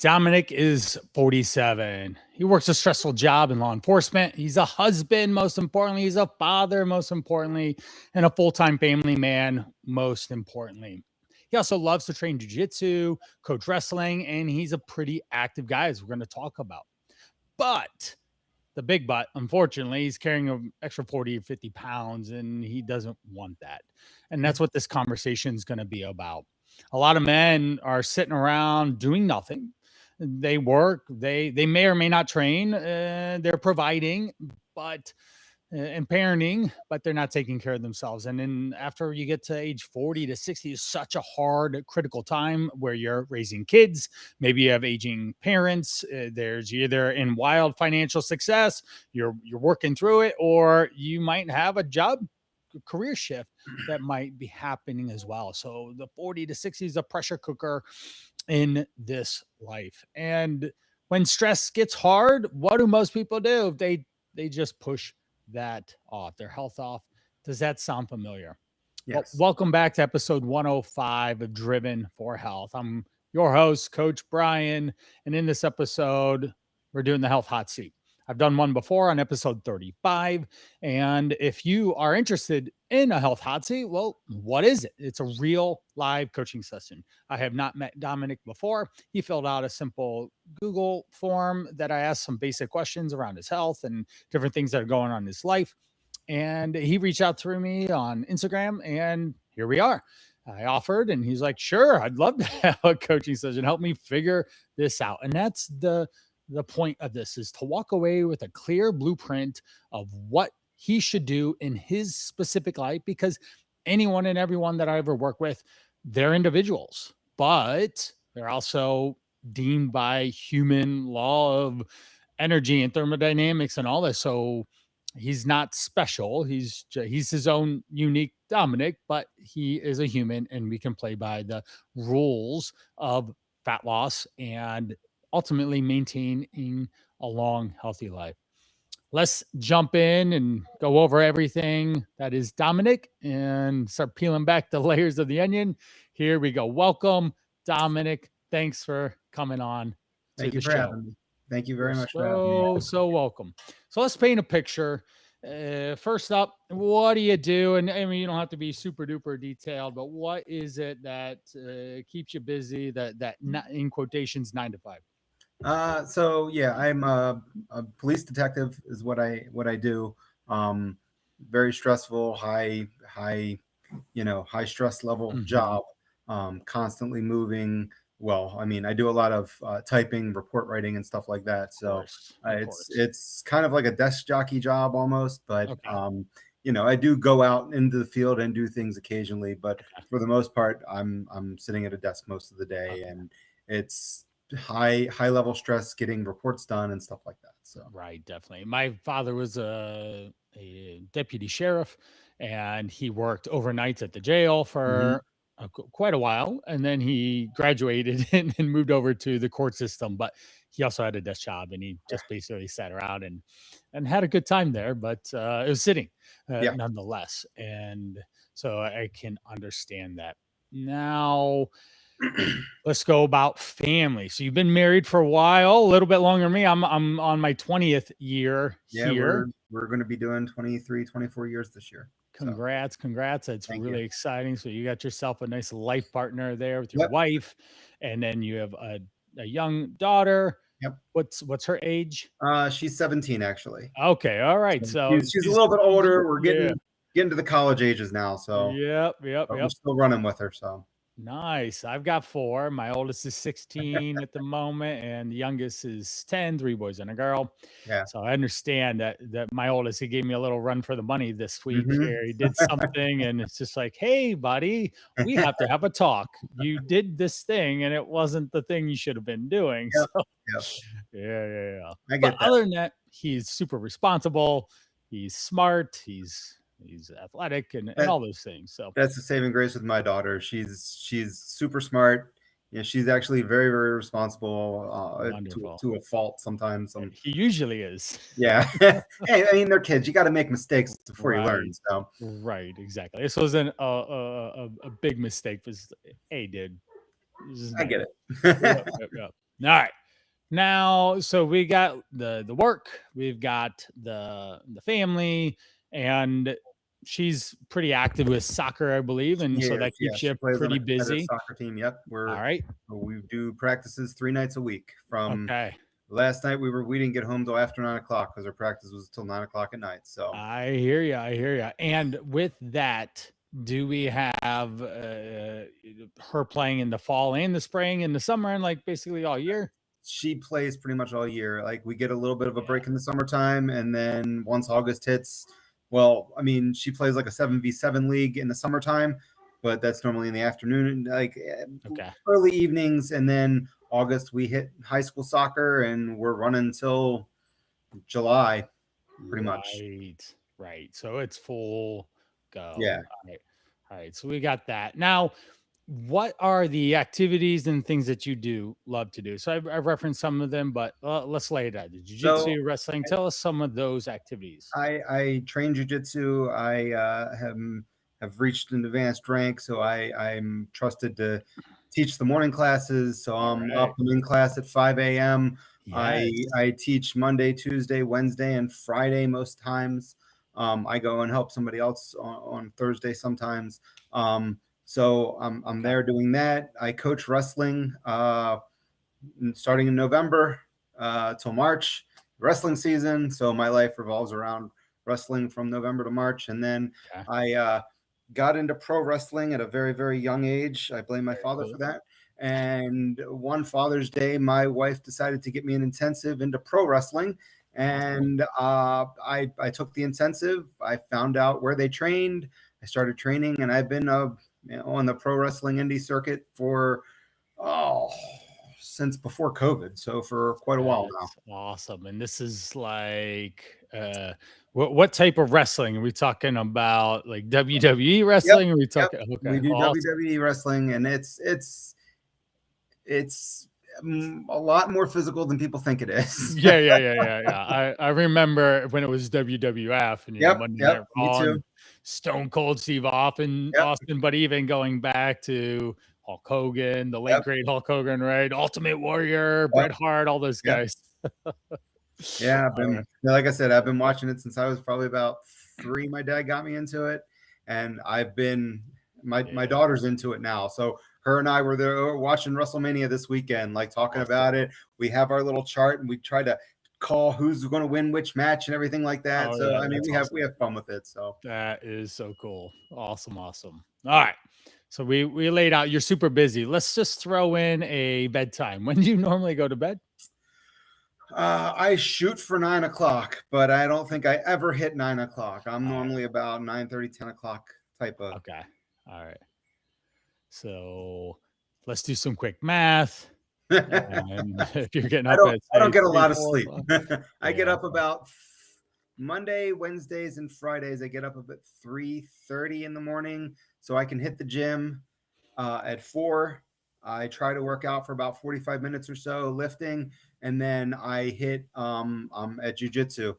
Dominic is 47. He works a stressful job in law enforcement. He's a husband, most importantly. He's a father, most importantly, and a full-time family man, most importantly. He also loves to train jiu-jitsu, coach wrestling, and he's a pretty active guy, as we're going to talk about. But the big but, unfortunately, he's carrying an extra 40 or 50 pounds, and he doesn't want that. And that's what this conversation is going to be about. A lot of men are sitting around doing nothing. They work, they may or may not train, they're providing, but and parenting, but they're not taking care of themselves. And then after you get to age 40 to 60 is such a hard, critical time where you're raising kids. Maybe you have aging parents. There's either in wild financial success, you're working through it, or you might have a job career shift that might be happening as well. So the 40 to 60 is a pressure cooker in this life. And when stress gets hard, what do most people do? They just push that off, their health off. Does that sound familiar? Well, Yes. welcome back to episode 105 of Driven for Health. I'm your host, Coach Brian. And in this episode, we're doing the health hot seat. I've done one before on episode 35. And if you are interested in a health hot seat, well, what is it? It's a real live coaching session. I have not met Dominic before. He filled out a simple Google form that I asked some basic questions around his health and different things that are going on in his life. And he reached out to me on Instagram, and here we are. I offered, and he's like, sure, I'd love to have a coaching session. Help me figure this out. And that's the point of this, is to walk away with a clear blueprint of what he should do in his specific life, because anyone and everyone that I ever work with, they're individuals, but they're also deemed by human law of energy and thermodynamics and all this. So he's not special. He's his own unique Dominic, but he is a human, and we can play by the rules of fat loss and ultimately maintaining a long, healthy life. Let's jump in and go over everything that is Dominic and start peeling back the layers of the onion. Here we go. Welcome, Dominic. Thanks for coming on to Thank the you for show. having me. Thank you You're very much for having me. so welcome. So let's paint a picture. First up, what do you do? And I mean, you don't have to be super duper detailed, but what is it that keeps you busy? That in quotations 9 to 5. So yeah, I'm a police detective is what I do. Um, Very stressful, high stress level Mhm. job. Constantly moving. Well, I mean, I do a lot of typing, report writing, and stuff like that. So Of it's course. it's kind of like a desk jockey job almost, but Okay. I do go out into the field and do things occasionally, but Okay. for the most part, I'm sitting at a desk most of the day, Okay. and it's high level stress getting reports done and stuff like that. So Right. Definitely. My father was a deputy sheriff, and he worked overnights at the jail mhm. for quite a while. And then he graduated and moved over to the court system. But he also had a desk job, and he Yeah, just basically sat around and had a good time there. But it was sitting yeah. nonetheless. And so I can understand that. Now, let's go about family. So you've been married for a while, a little bit longer than me. I'm on my 20th year Yeah, here. we're going to be doing 23, 24 years this year. So Congrats. It's thank you. really exciting. So you got yourself a nice life partner there with your Yep, wife, and then you have a young daughter. yep. What's her age? She's 17 actually. Okay, all right. So So she's a little bit she's older. We're yeah. getting to the college ages now, so but we're Yep. still running with her. So Nice. I've got 4. My oldest is 16 at the moment, and the youngest is 10, 3 boys and a girl. yeah. So I understand that my oldest, he gave me a little run for the money this week Hmm. here. He did something, and it's just like, "Hey, buddy, we have to have a talk. You did this thing, and it wasn't the thing you should have been doing." Yep, So yep. yeah. I But get that. other than that, he's super responsible. He's smart. He's athletic and That all those things. So that's the saving grace with my daughter. She's super smart. She's actually very, very responsible to wonderful. to a fault sometimes. He usually is. Yeah. Hey, I mean, they're kids. You got to make mistakes before you learn. Right. So Right, exactly. This wasn't a big mistake. Was, hey, dude, this is I not get it. it. Yep. All right. Now, so we got the work, we've got the family, and she's pretty active with soccer, I believe, and so that Yeah, keeps she you plays on a pretty competitive busy. soccer team. Yep, All right. we do practices 3 nights a week. From Okay. last night, we didn't get home till after 9 o'clock because our practice was till 9 o'clock at night. So I hear you. I hear you. And with that, do we have her playing in the fall and the spring and the summer and like basically all year? she plays pretty much all year. Like we get a little bit of a Yeah. break in the summertime, and then once August hits, well, I mean, she plays like a 7v7 league in the summertime, but that's normally in the afternoon, like Okay. early evenings, and then August we hit high school soccer, and we're running until July, pretty much. Right. Right. So it's full go. Yeah. All right. All right. So we got that. Now, what are the activities and things that you do love to do? So I've referenced some of them, but let's lay it out. The So jiu-jitsu, wrestling. Tell us some of those activities. I train jujitsu. I have reached an advanced rank, so I'm trusted to teach the morning classes. So All I'm right. up and in class at 5 a.m. Yes. I teach Monday, Tuesday, Wednesday, and Friday most times. I go and help somebody else on Thursday sometimes. So I'm there doing that. I coach wrestling starting in November till March, wrestling season. So my life revolves around wrestling from November to March. And then Okay. I got into pro wrestling at a very, very young age. I blame my Very father cool. for that. And one Father's Day, my wife decided to get me an intensive into pro wrestling. And I took the intensive. I found out where they trained. I started training, and I've been on the pro wrestling indie circuit for oh since before COVID, so for quite a while now. That's awesome. And this is like what type of wrestling? Are we talking about like WWE Yep, wrestling? Are we yep. talking We okay, do awesome. WWE wrestling, and it's a lot more physical than people think it is. Yeah. I remember when it was WWF and Monday Night Yep. Me Raw too. and Stone Cold Steve Yep, Austin, but even going back to Hulk Hogan, the late yep, great Hulk Hogan, right? Ultimate Warrior, yep, Bret Hart, all those yep. guys. Yeah, I've All right. been like I said, I've been watching it since I was probably about 3. My dad got me into it, and I've been my Yeah, daughter's into it now. So her and I were there watching WrestleMania this weekend, like talking awesome. about it. We have our little chart, and we try to call who's going to win which match and everything like that. Oh So yeah, I mean, that's we awesome. have fun with it. So That is so cool. Awesome, awesome. All right. So we laid out you're super busy. Let's just throw in a bedtime. When do you normally go to bed? I shoot for 9 o'clock, but I don't think I ever hit 9 o'clock. I'm All right. normally about 9:30, 10 o'clock type of. Okay. All right. So let's do some quick math. And if you're getting up at I don't say get a three, lot of four sleep. o'clock. I get Yeah. up about Monday, Wednesdays, and Fridays. I get up about 3:30 in the morning so I can hit the gym at 4. I try to work out for about 45 minutes or so lifting, and then I hit at jujitsu,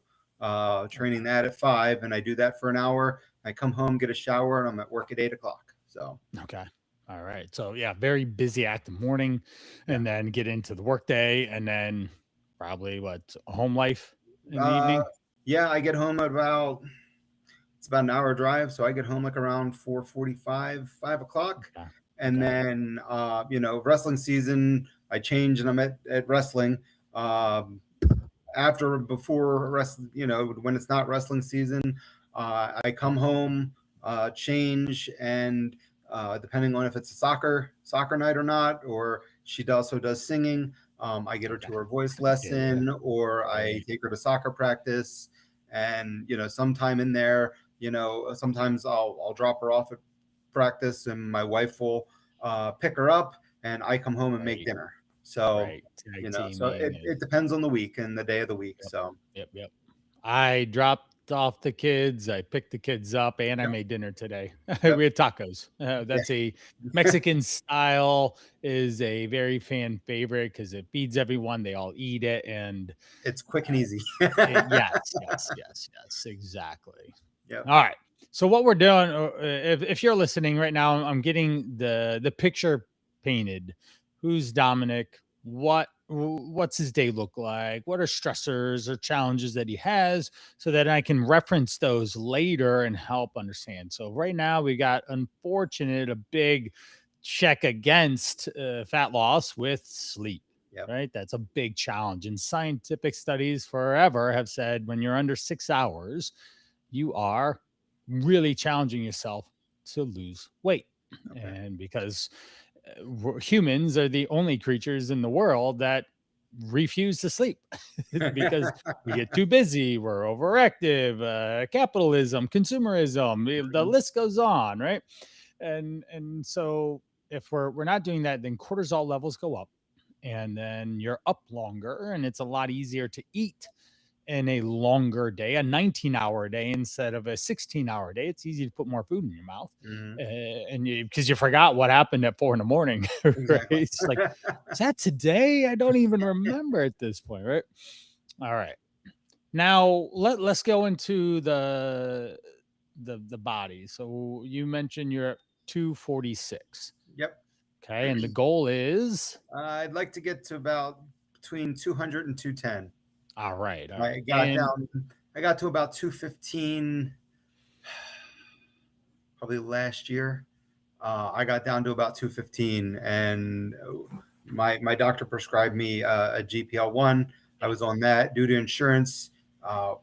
training that at 5, and I do that for an hour. I come home, get a shower, and I'm at work at 8 o'clock. So Okay. All right. So yeah, very busy active morning yeah. and then get into the workday and then probably what a home life in the Uh, evening. yeah, I get home at about it's about an hour drive, so I get home like around 4:45, 5 o'clock, Okay. and Okay. then wrestling season. I change and I'm at wrestling. Um, After before when it's not wrestling season, I come home, change, and depending on if it's a soccer night or not, or she also does singing. I get her Okay. to her voice Yeah. lesson, or I Right. take her to soccer practice, and sometime in there, sometimes I'll drop her off at practice, and my wife will pick her up, and I come home and make Right. dinner. So Right. Tag so teaming and it depends on the week and the day of the week. yep. So Yep. I dropped off the kids. I picked the kids up and I yep, made dinner today. yep, We had tacos. yeah, That's a Mexican style is a very fan favorite because it feeds everyone. They all eat it. And it's quick and easy. yes, exactly. Yep. All right. So what we're doing, if you're listening right now, I'm getting the picture painted. Who's Dominic? What what's his day look like? What are stressors or challenges that he has so that I can reference those later and help understand. So right now we got a big check against fat loss with sleep. Yep. Right. That's a big challenge. And scientific studies forever have said when you're under 6 hours, you are really challenging yourself to lose weight. Okay. And because humans are the only creatures in the world that refuse to sleep because we get too busy, we're overactive, capitalism, consumerism, the Mhm. list goes on, right? And so if we're not doing that, then cortisol levels go up, and then you're up longer, and it's a lot easier to eat in a longer day, a 19-hour day instead of a 16-hour day. It's easy to put more food in your mouth. Mhm. And because you forgot what happened at 4 a.m, right? Exactly. It's like, is that today? I don't even remember at this point, right? All right. Now let's go into the body. So you mentioned you're at 246. Yep. Okay. And the goal is I'd like to get to about between 200 and 210. all right. All I right. got And down. I got to about 215 probably last year. I got down to about 215, and my doctor prescribed me a GPL-1. I was on that due to insurance. Uh,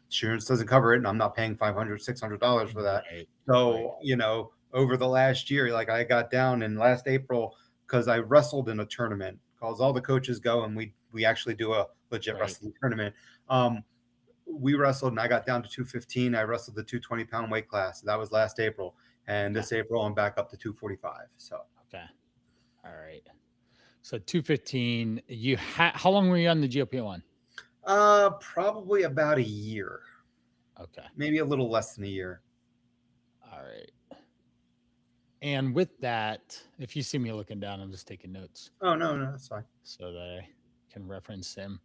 Insurance doesn't cover it, and I'm not paying $500, $600 for that. right, right, So, over the last year, like I got down in last April because I wrestled in a tournament. Because all the coaches go and we actually do a legit right. wrestling tournament. We wrestled and I got down to 215. I wrestled the 220-pound weight class. That was last April, and Okay. this April I'm back up to 245. So, Okay. All right. So 215. How long were you on the GLP-1? probably about a year, Okay. maybe a little less than a year. All right. And with that, if you see me looking down, I'm just taking notes Oh no, no, that's fine. so that I can reference them.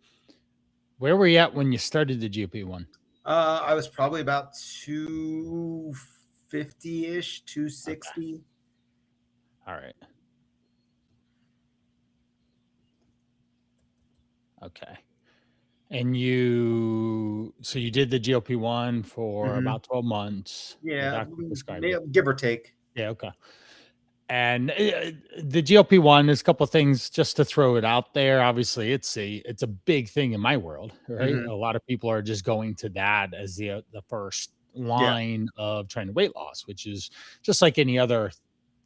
Where were you at when you started the GLP-1? I was probably about 250 ish, Okay. 260. All right. Okay. And so you did the GLP-1 for Hmm. about 12 months. The Yeah, doctor prescribed it. give or take. Yeah. Okay. And the GLP-1 is a couple of things just to throw it out there. Obviously, it's a big thing in my world, right? Hmm. A lot of people are just going to that as the first Yeah. line of trying to weight loss, which is just like any other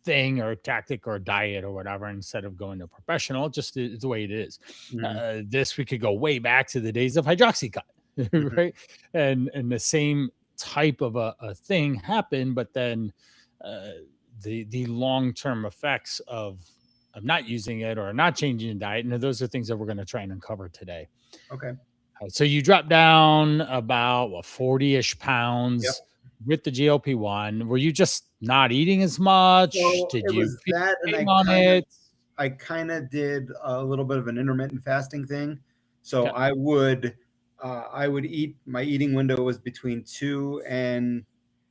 thing or tactic or diet or whatever. Instead of going to a professional, just it's the way it is. Hmm. This we could go way back to the days of hydroxycut, Hmm. right? And the same type of a thing happened, but then. Uh, the long-term effects of not using it or not changing the diet, and those are things that we're going to try and uncover today. Okay. So you dropped down about 40-ish Yep. pounds with the GLP-1. Were you just not eating as much? So Did it you was feel that, and shame on it? I kind of did a little bit of an intermittent fasting thing. So Okay. I would eat. My eating window was between 2 and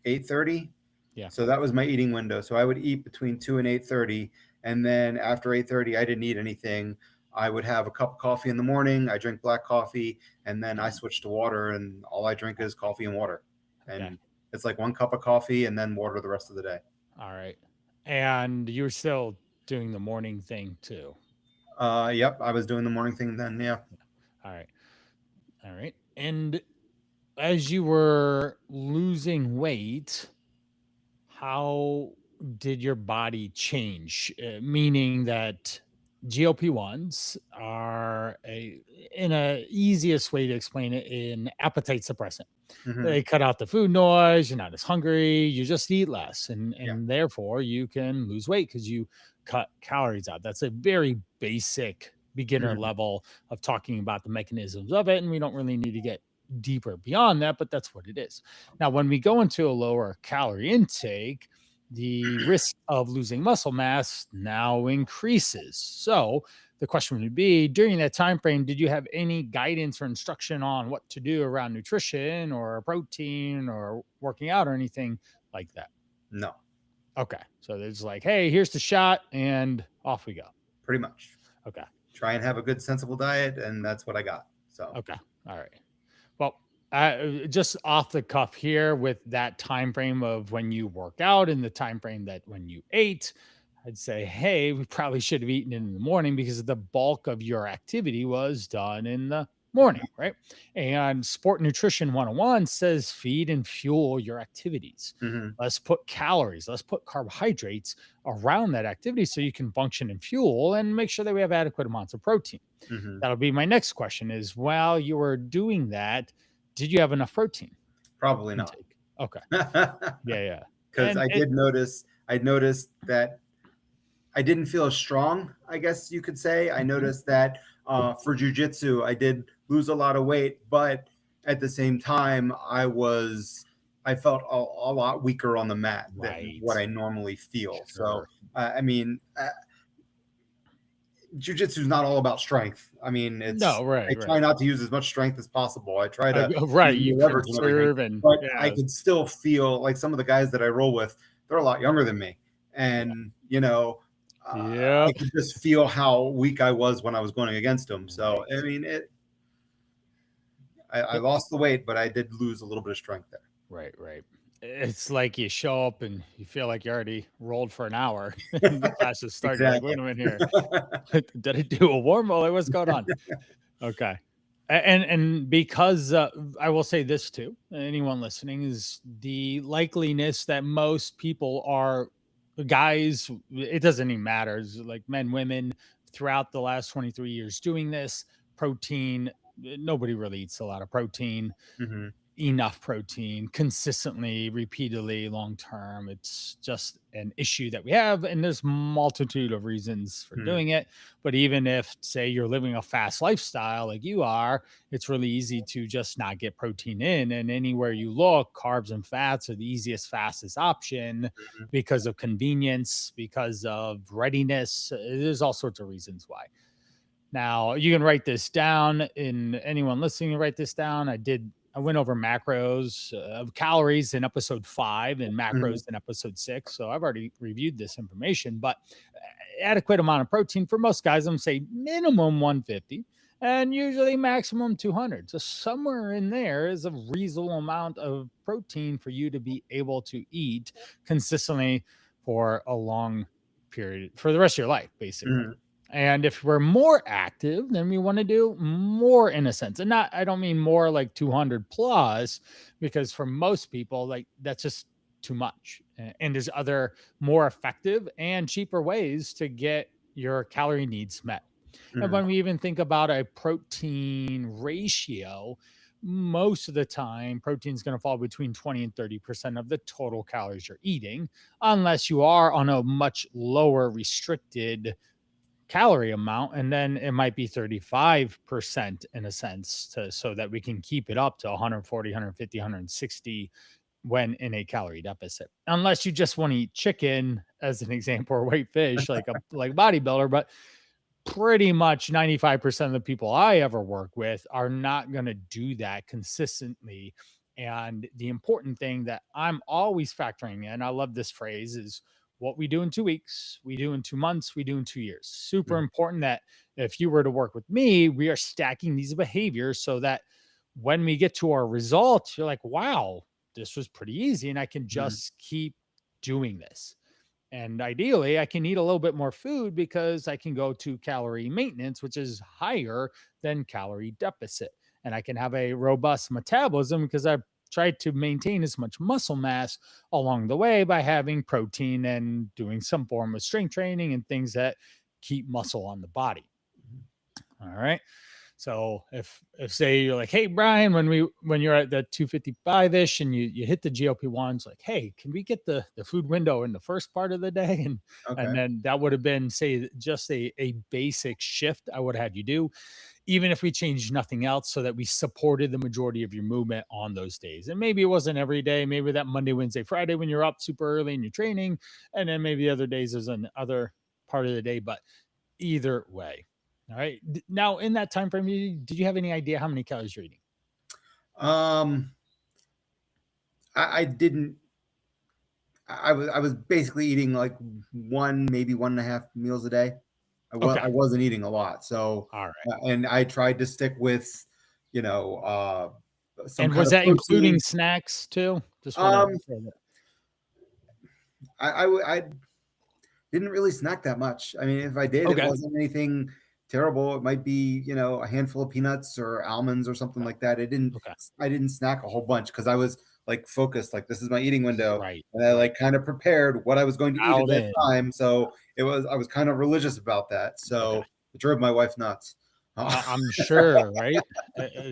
8:30. Yeah. So that was my eating window. So I would eat between 2 and 8:30, and then after 8:30, I didn't eat anything. I would have a cup of coffee in the morning. I drink black coffee, and then I switch to water, and all I drink is coffee and water. Okay. And it's like one cup of coffee and then water the rest of the day. All right. And you were still doing the morning thing too. Yep, I was doing the morning thing then. Yeah. All right. All right. And as you were losing weight, how did your body change? Meaning that GLP-1s are in a easiest way to explain it, an appetite suppressant. Hmm. They cut out the food noise. You're not as hungry. You just eat less, and Yeah. therefore you can lose weight because you cut calories out. That's a very basic beginner Hmm. level of talking about the mechanisms of it, and we don't really need to get deeper beyond that, but that's what it is. Now, when we go into a lower calorie intake, the risk of losing muscle mass now increases. So the question would be, during that time frame, did you have any guidance or instruction on what to do around nutrition or protein or working out or anything like that? No, Okay. So it's like, hey, here's the shot and off we go. pretty much. Okay. try and have a good, sensible diet, and that's what I got. So Okay. All right. Well, just off the cuff here with that time frame of when you work out and the time frame that when you ate, I'd say, hey, we probably should have eaten in the morning because the bulk of your activity was done in the morning, right? And Sport Nutrition 101 says feed and fuel your activities. mhm, Let's put calories, let's put carbohydrates around that activity so you can function and fuel and make sure that we have adequate amounts of protein. mhm. That'll be my next question is while you were doing that, did you have enough protein Probably not. intake? Okay. Yeah, yeah. Because And I it did notice, I noticed that I didn't feel as strong, I guess you could say. I Mhm. noticed that for jujitsu, I did lose a lot of weight, but at the same time, I felt a lot weaker on the mat than Right. what I normally feel. So, Sure. I mean, jujitsu is not all about strength. I mean, No, I right, try right. not to use as much strength as possible. I try to Right, use you more leverage and everything, conserve and but I yeah, could still feel like some of the guys that I roll with, they're a lot younger than me. yeah. And, I Yep. could just feel how weak I was when I was going against them. So, I Right. mean, I lost the weight, but I did lose a little bit of strength there. Right, right. It's like you show up and you feel like you already rolled for an hour and the class has started. You're like, Exactly. wait a minute here. Did I do a warm? Like, what's going on? Okay. And because I will say this too, anyone listening is the likeliness that most people are guys, it doesn't even matter. It's like men, women throughout the last 23 years doing this protein. Nobody really eats a lot of protein, Mhm, enough protein consistently, repeatedly, long term. It's just an issue that we have, and there's multitude of reasons for mhm, doing it. But even if, say, you're living a fast lifestyle like you are, it's really easy to just not get protein in. And anywhere you look, carbs and fats are the easiest, fastest option mhm, because of convenience, because of readiness. There's all sorts of reasons why. Now you can write this down. In anyone listening, write this down. I went over macros of calories in episode 5 and mhm, macros in episode 6. So I've already reviewed this information, but adequate amount of protein for most guys, I'm say minimum 150 and usually maximum 200. So somewhere in there is a reasonable amount of protein for you to be able to eat consistently for a long period for the rest of your life, basically. mhm, And if we're more active, then we want to do more in a sense. And not, I don't mean more like 200 plus, because for most people, like that's just too much. And there's other more effective and cheaper ways to get your calorie needs met. And mhm, when we even think about a protein ratio, most of the time, protein is going to fall between 20 and 30% of the total calories you're eating, unless you are on a much lower restricted calorie amount, and then it might be 35% in a sense to so that we can keep it up to 140, 150, 160 when in a calorie deficit. Unless you just want to eat chicken as an example or white fish like bodybuilder, but pretty much 95% of the people I ever work with are not going to do that consistently. And the important thing that I'm always factoring in, I love this phrase, is what we do in 2 weeks, we do in 2 months, we do in 2 years. Super mhm, important that if you were to work with me, we are stacking these behaviors so that when we get to our results, you're like, wow, this was pretty easy. And I can mhm, just keep doing this. And ideally, I can eat a little bit more food because I can go to calorie maintenance, which is higher than calorie deficit. And I can have a robust metabolism because I've tried to maintain as much muscle mass along the way by having protein and doing some form of strength training and things that keep muscle on the body. All right. So if say you're like, hey Brian, when you're at the 255-ish and you hit the GLP-1s, like, hey, can we get the food window in the first part of the day? And okay. then that would have been say just a basic shift I would have had you do, even if we changed nothing else, so that we supported the majority of your movement on those days. And maybe it wasn't every day, maybe that Monday, Wednesday, Friday when you're up super early and you're training, and then maybe other days is another part of the day. But either way. All right. Now, in that time frame, did you have any idea how many calories you're eating? Um, I didn't. I was basically eating like one, maybe one and a half meals a day. Okay. I wasn't eating a lot. So, All right. and I tried to stick with, some And kind was of that including protein. snacks too? Just wanna Um, throw that. I didn't really snack that much. I mean, if I did, it Okay. wasn't anything terrible. It might be, a handful of peanuts or almonds or something Okay. like that. Okay. I didn't snack a whole bunch because I was like focused, like this is my eating window. Right. And I Right. like kind of prepared what I was going to eat at Dialed that in. time. So I was kind of religious about that. Okay. So it drove my wife nuts. I'm sure, right?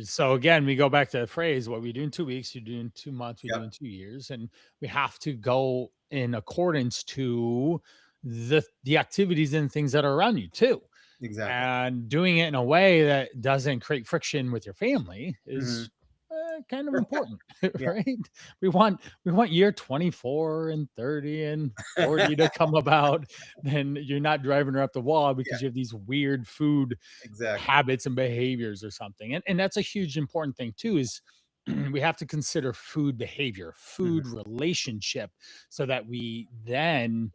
So again, we go back to the phrase, what we do in 2 weeks, you do in 2 months, we do in Yep, 2 years, and we have to go in accordance to the activities and things that are around you too. exactly. And doing it in a way that doesn't create friction with your family Hmm. is kind of important, Yeah, right? We want year 24 and 30 and 40 to come about. Then you're not driving her up the wall yeah, because you have these weird food exactly. habits and behaviors or something. And that's a huge important thing too is we have to consider food behavior, Hmm. food relationship, so that we then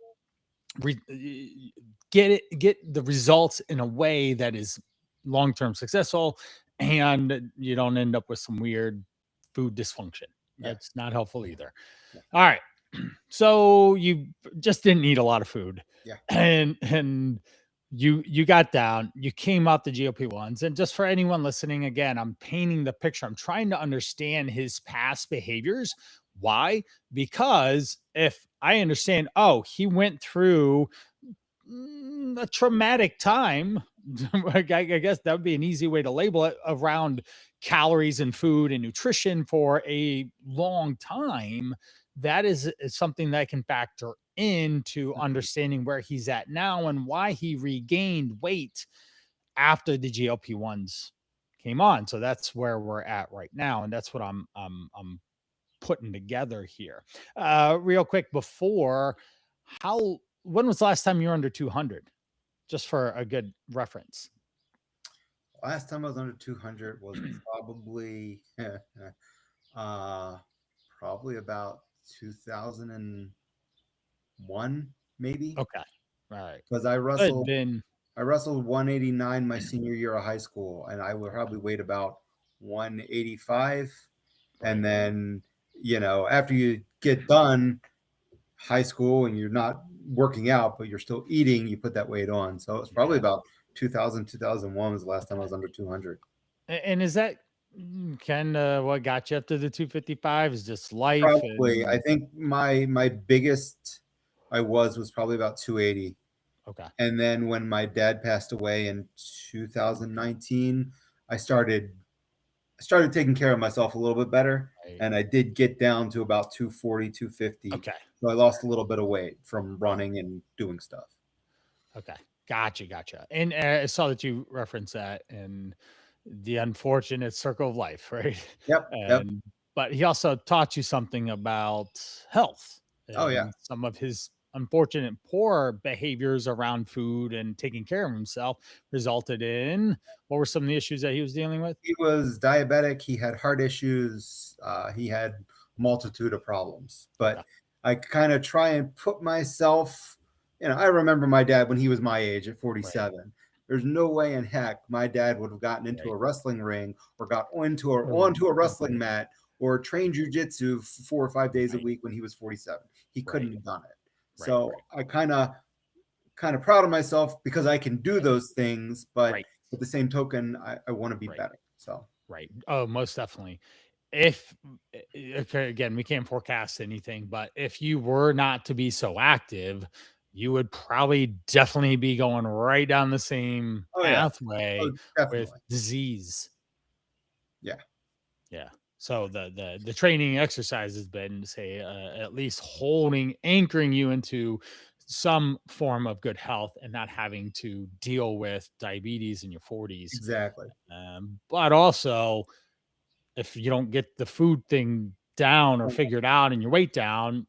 get the results in a way that is long-term successful, and you don't end up with some weird food dysfunction. Yeah, That's not helpful either. yeah, All right. So you just didn't eat a lot of food, yeah. and you got down, you came out the GLP-1s. And just for anyone listening, again, I'm painting the picture. I'm trying to understand his past behaviors. Why? Because if I understand, oh, he went through a traumatic time. I guess that would be an easy way to label it, around calories and food and nutrition for a long time. That is something that can factor into Mhm. understanding where he's at now and why he regained weight after the GLP-1s came on. So that's where we're at right now, and that's what I'm putting together here. Real quick before, how when was the last time you were under 200? Just for a good reference. Last time I was under 200 was probably uh probably about 2001, maybe, Okay. All right. because Good. Then I wrestled 189 my senior year of high school, and I would okay. probably weighed about 185. And Right. then, after you get done high school and you're not working out, but you're still eating, you put that weight on. So it's probably Yeah. about 2000, 2001 was the last time I Okay. was under 200. And is that kind of what got you up to the 255? Is just life Probably, I and think my biggest I was probably about 280. okay. And then when my dad passed away in 2019, I started taking care of myself a little bit better, Right. and I did get down to about 240, 250. Okay. So I lost a little bit of weight from Right. running and doing stuff. Okay. Gotcha. Gotcha. And I saw that you referenced that and the unfortunate circle of life, right? Yep, yep. And but he also taught you something about health Oh yeah. and some of his unfortunate poor behaviors around food and taking care of himself resulted in what were some of the issues that he was dealing with? He was diabetic, he had heart issues, he had multitude of problems. Okay. But I kind of try and put myself, I remember my dad when he was my age at Right. 47. There's no way in heck my dad would have gotten into Right. a wrestling ring or got Or onto a wrestling right. mat or trained jujitsu 4 or 5 days a Right. week when he was 47. He couldn't Right. have done it. Right. So Right. I kind of proud of myself because I can do those things, but Right. at the same token, I want to be Right. better. So Right. Oh, most definitely. If okay, again, we can't forecast anything, but if you were not to be so active, you would probably definitely be going right down the same oh yeah. pathway Oh, with definitely. disease. Yeah. Yeah. So the training exercise has been, say, at least holding, anchoring you into some form of good health and not having to deal with diabetes in your 40s. Exactly. But also, if you don't get the food thing down or figured out and your weight down,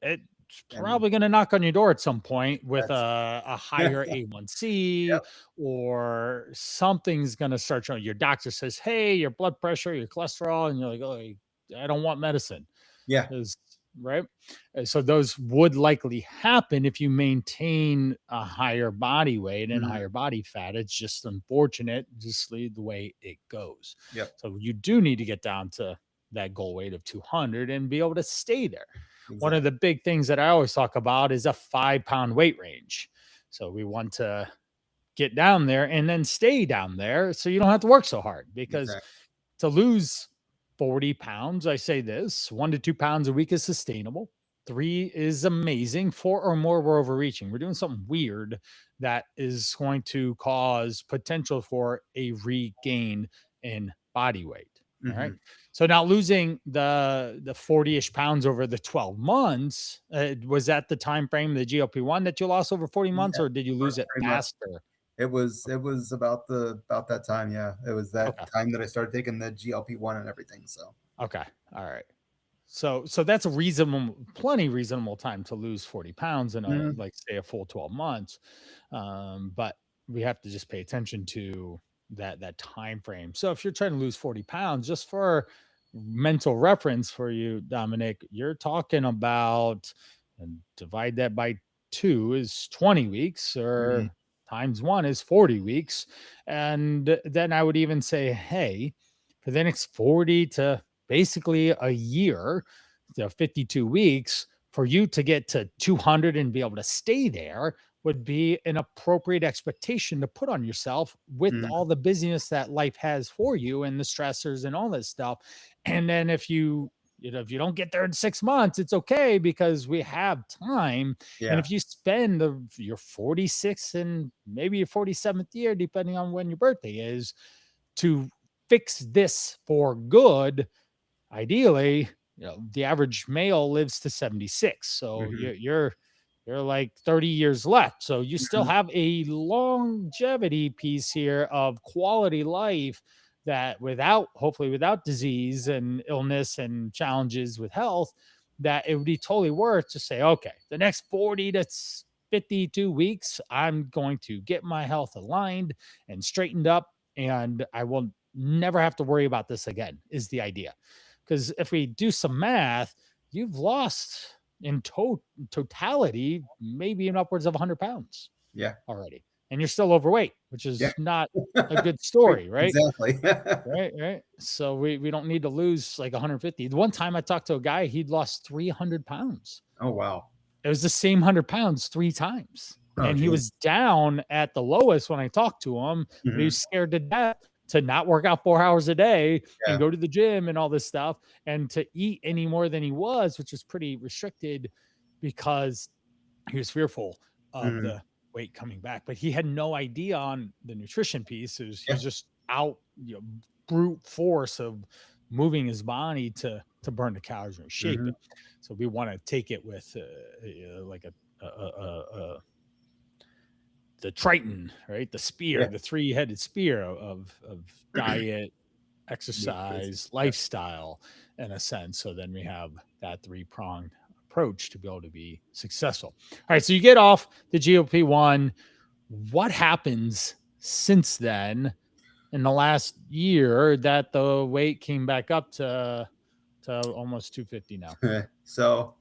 it's And probably going to knock on your door at some point with that's a higher A1C, yep. or something's going to start showing. Your doctor says, "Hey, your blood pressure, your cholesterol," and you're like, "Oh, I don't want medicine." Yeah. right? So those would likely happen if you maintain a higher body weight and Mhm. higher body fat. It's just unfortunate, just the way it goes. Yep. So you do need to get down to that goal weight of 200 and be able to stay there. One of Exactly. the big things that I always talk about is a 5 pound weight range. So we want to get down there and then stay down there so you don't have to work so hard, because Exactly. to lose 40 pounds, I say this 1 to 2 pounds a week is sustainable. 3 is amazing. 4 or more, we're overreaching. We're doing something weird that is going to cause potential for a regain in body weight. All right. Mhm. So now losing the 40-ish pounds over the 12 months, was that the time frame, the GLP-1 that you lost over 40 months, Yeah, or did you lose it pretty much. faster? It was about that time, yeah. It was that Okay. time that I started taking the GLP-1 and everything, so. Okay. All right. So that's a reasonable, plenty reasonable time to lose 40 pounds in a, Mhm. like, say, a full 12 months. But we have to just pay attention to that time frame. So if you're trying to lose 40 pounds, just for mental reference for you, Dominic, you're talking about, and divide that by 2 is 20 weeks, Mhm. or times 1 is 40 weeks. And then I would even say, hey, for the next 40 to basically a year, 52 weeks, for you to get to 200 and be able to stay there would be an appropriate expectation to put on yourself with Mhm. all the busyness that life has for you and the stressors and all this stuff. And then if you don't get there in 6 months, it's okay, because we have time. And Yeah. if you spend your 46th and maybe your 47th year, depending on when your birthday is, to fix this for good, ideally, the average male lives to 76. So Mhm. you're like 30 years left. So you still Mhm. have a longevity piece here of quality life, that without, hopefully without disease and illness and challenges with health, that it would be totally worth to say, okay, the next 40 to 52 weeks, I'm going to get my health aligned and straightened up, and I will never have to worry about this again, is the idea. Because if we do some math, you've lost in totality maybe in upwards of 100 pounds Yeah. already. And you're still overweight, which Yeah. is not a good story, right? Exactly. Right. So we don't need to lose like 150. The one time I talked to a guy, he'd lost 300 pounds. Oh, wow. It was the same 100 pounds 3 times. Oh, And he geez. was down at the lowest when I talked to him, but he was Mhm. scared to death to not work out 4 hours a day and Yeah. go to the gym and all this stuff, and to eat any more than he was, which was pretty restricted, because he was fearful of Mhm. the weight coming back. But he had no idea on the nutrition piece. He Yeah. was just out, brute force of moving his body to burn the calories and shape Mhm. it. So we want to take it with like the Triton, right? The spear, Yeah. the three-headed spear of diet, Nutrition. exercise, Yeah. lifestyle, in a sense. So then we have that three-pronged approach to be able to be successful. All right, so you get off the GLP-1. What happens since then, in the last year, that the weight came back up to almost 250 now? So,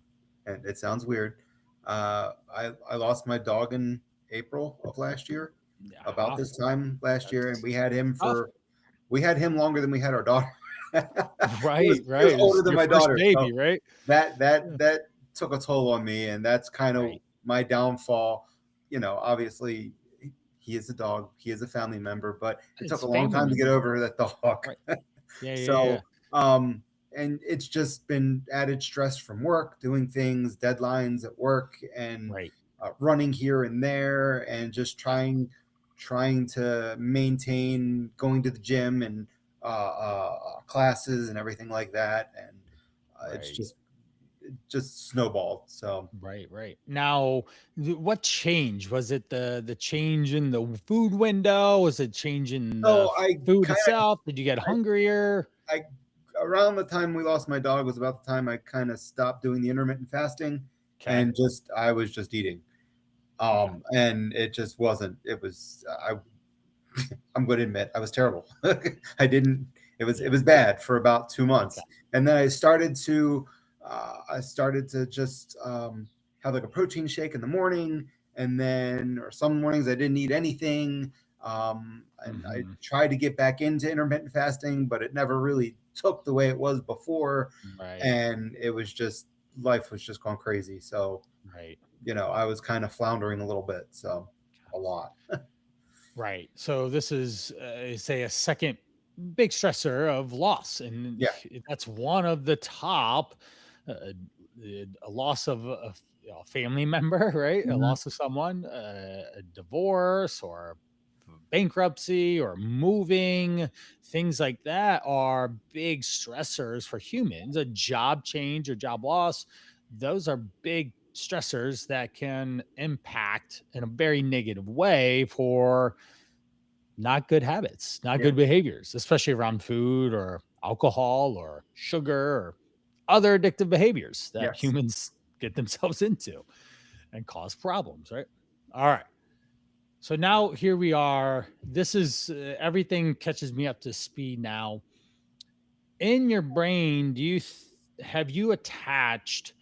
and it sounds weird. I lost my dog in April of last year, about Yeah, this time last year, and that's tough. we had him longer than we had our daughter. Right, He was right. older It's than your my first daughter, so baby, right? Yeah. that took a toll on me, and that's kind of Right. my downfall. Obviously, he is a dog, he is a family member, but it took It's a long family time to get member. over that dog. Right. Yeah. So, and it's just been added stress from work, doing things, deadlines at work, and Right. running here and there, and just trying to maintain going to the gym and classes and everything like that, and it's Right. just snowballed. So, Right. Now, what changed? Was it the change in the food window? Was it change in the so I food kind itself? Did you get of hungrier? I around the time we lost my dog was about the time I kind of stopped doing the intermittent fasting, Okay. and just I was just eating. Okay. And it just wasn't. I'm going to admit I was terrible. I didn't. It was Yeah. bad for about 2 months, Okay. and then I started to I started to just have like a protein shake in the morning, and then, or some mornings I didn't eat anything. And I Mhm. tried to get back into intermittent fasting, but it never really took the way it was before. Right. And it was just, life was just going crazy. So, Right. I was kind of floundering a little bit. So, a lot. Right. So this is, say, a second big stressor of loss, and Yeah. that's one of the top. A loss of a family member, right? A Mhm. loss of someone, a divorce, or bankruptcy, or moving. Things like that are big stressors for humans. A job change or job loss, those are big stressors that can impact in a very negative way for not good habits, not Yeah. good behaviors, especially around food or alcohol or sugar or other addictive behaviors that Yes. humans get themselves into and cause problems, right? All right. So now here we are. This is everything catches me up to speed now. In your brain, have you attached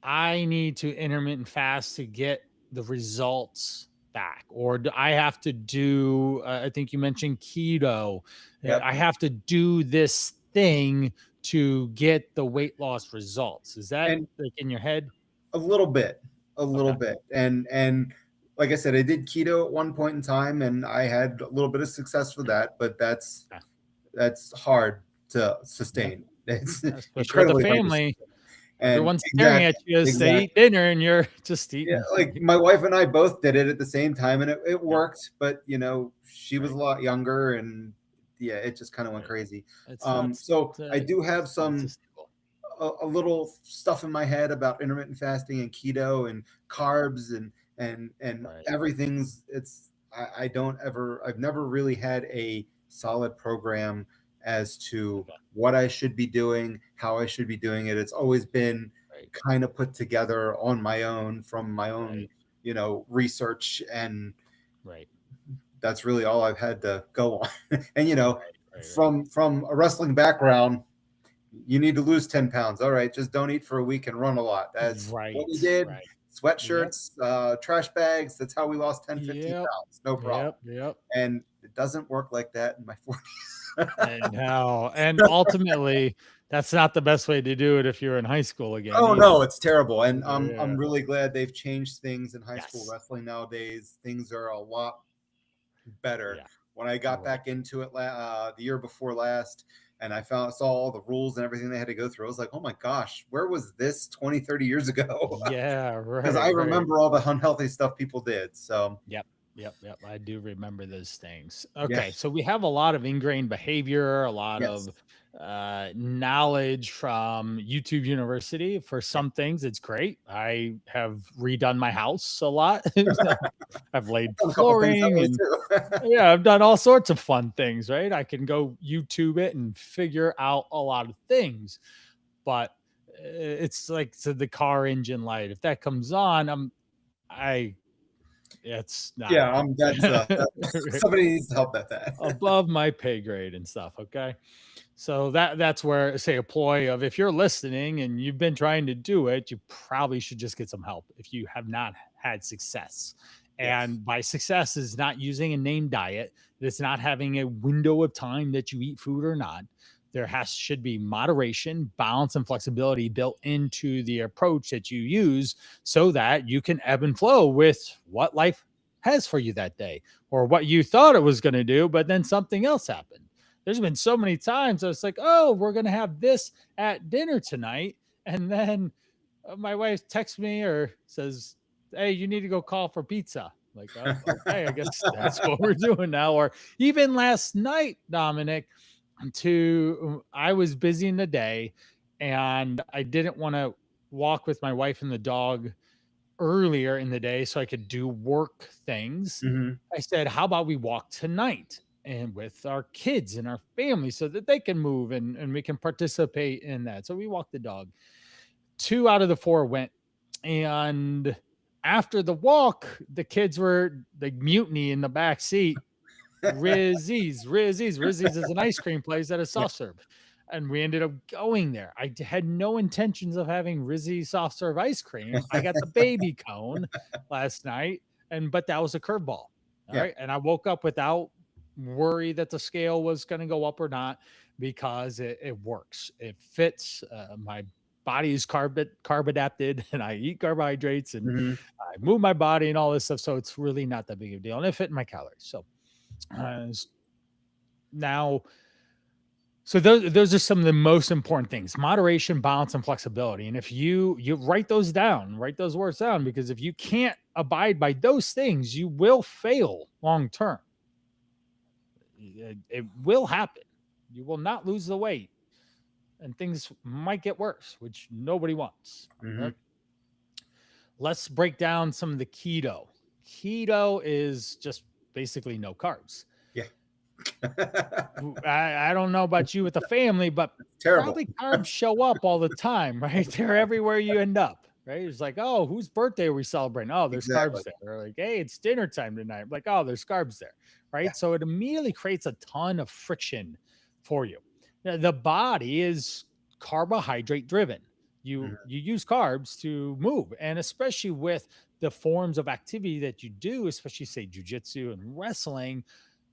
I need to intermittent fast to get the results back? Or do I have to do, I think you mentioned keto. Yep. I have to do this thing to get the weight loss results. Is that And like in your head? a little bit, a little Okay. bit. And like I said, I did keto at one point in time, and I had a little bit of success with that, but Yeah. that's hard to Yeah. sustain. It's Especially with the incredibly hard to family. sustain. And Everyone's staring at exactly, you as they exactly. eat dinner and you're just Yeah, eating. like my wife and I both did it at the same time, and it Yep. worked. But she was a Right. lot younger, and yeah, it just kind of went Right. crazy. It's not, So I do have it's not some sustainable. a little stuff in my head about intermittent fasting and keto and Yeah. carbs and Right. everything's. I've never really had a solid program as to Okay. what I should be doing, how I should be doing it. It's always been Right. kind of put together on my own from my own Right. research, and Right. that's really all I've had to go on. And Right. Right. Right. from a wrestling background, you need to lose 10 pounds. All right, just don't eat for a week and run a lot. That's what we Right, did. right. Yep, Sweatshirts, trash bags. That's how we lost 10, 15 yep, pounds. No problem. yep, yep. And it doesn't work like that in my 40s. And how and ultimately, that's not the best way to do it if you're in high school again Oh either. no, it's terrible. And I'm Yeah. really glad they've changed things in high school Yes. wrestling nowadays. Things are a lot better. Yeah. When I got Right. back into it the year before last, and I saw all the rules and everything they had to go through, I was like, oh my gosh, where was this 20, 30 years ago? Yeah, Because I right, right. remember all the unhealthy stuff people did. So Yep. Yep, yep. I do remember those things. yeah, Okay, so we have a lot of ingrained behavior, a lot yes, of knowledge from YouTube University. For yeah, some things, it's great. I have redone my house a lot. I've laid done a couple things that flooring way and too. yeah, I've done all sorts of fun things, right? I can go YouTube it and figure out a lot of things, but it's like the car engine light. If that comes on, I it's not Yeah, enough. that's somebody needs to help at that. Above my pay grade and stuff, okay? So that's where, say, a ploy of, if you're listening and you've been trying to do it, you probably should just get some help if you have not had success. Yes, And by success is not using a named diet. It's not having a window of time that you eat food or not. There should be moderation, balance, and flexibility built into the approach that you use so that you can ebb and flow with what life has for you that day or what you thought it was going to do, but then something else happened. There's been so many times I was like, oh, we're going to have this at dinner tonight. And then my wife texts me or says, hey, you need to go call for pizza. Like, oh, okay, I guess that's what we're doing now. Or even last night, Dominic, I was busy in the day and I didn't want to walk with my wife and the dog earlier in the day so I could do work things. hmm, I said, how about we walk tonight and with our kids and our family so that they can move and we can participate in that. So we walked the dog. 2 out of the 4 went. And after the walk, the kids were like mutiny in the back seat. Rizzy's is an ice cream place at a yeah, soft serve. And we ended up going there. Had no intentions of having Rizzy soft serve ice cream. I got the baby cone last night, but that was a curveball. All Yeah. right. And I woke up without worry that the scale was going to go up or not, because it works. It fits. My body is carb adapted, and I eat carbohydrates, and Mhm. I move my body and all this stuff. So it's really not that big of a deal. And it fit in my calories. So now, so those are some of the most important things: moderation, balance, and flexibility. And if you write those down, write those words down, because if you can't abide by those things, you will fail long term. It will happen. You will not lose the weight, and things might get worse, which nobody wants. Mhm. Right? Let's break down some of the keto. Keto is just basically no carbs. Yeah. I don't know about you with the family, but Terrible. probably carbs show up all the time, right? They're everywhere you end up, right? It's like, oh, whose birthday are we celebrating? Oh, there's Exactly. carbs there. Or like, hey, it's dinner time tonight. I'm like, oh, there's carbs there, Yeah. right? So it immediately creates a ton of friction for you. Now, the body is carbohydrate driven. Mhm. You use carbs to move, and especially with the forms of activity that you do, especially say jujitsu and wrestling,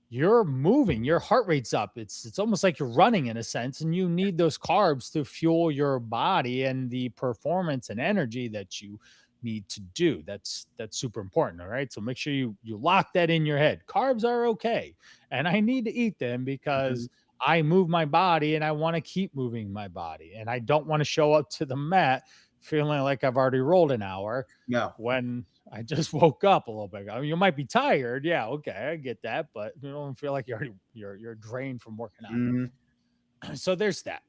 you're moving, your heart rate's up. It's almost like you're running in a sense, and you need those carbs to fuel your body and the performance and energy that you need to do. That's super important. All right. So make sure you lock that in your head. Carbs are okay. And I need to eat them Mhm. because I move my body and I want to keep moving my body. And I don't want to show up to the mat feeling like I've already rolled an hour No. when I just woke up a little bit ago. You might be tired. Yeah, okay, I get that, but you don't feel like you're drained from working Mhm. out. So there's that.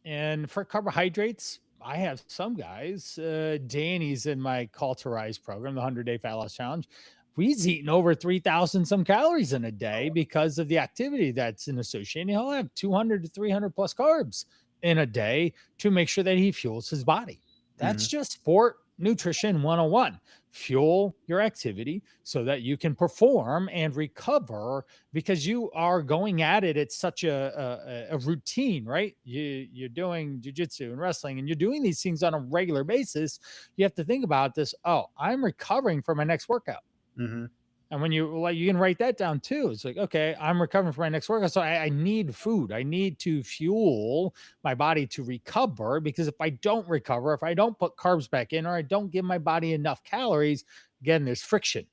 And for carbohydrates, I have some guys. Danny's in my Call to Rise program, the 100-day fat loss challenge. He's eating over 3,000 some calories in a day because of the activity that's in association. He'll have 200 to 300 plus carbs in a day to make sure that he fuels his body. That's Mhm. just sport nutrition 101. Fuel your activity so that you can perform and recover, because you are going at it at such a routine, right? You're doing jujitsu and wrestling, and you're doing these things on a regular basis. You have to think about this. Oh, I'm recovering for my next workout. Mhm. And when you can write that down too. It's like, okay, I'm recovering from my next workout. So I need food. I need to fuel my body to recover, because if I don't recover, if I don't put carbs back in, or I don't give my body enough calories, again, there's friction,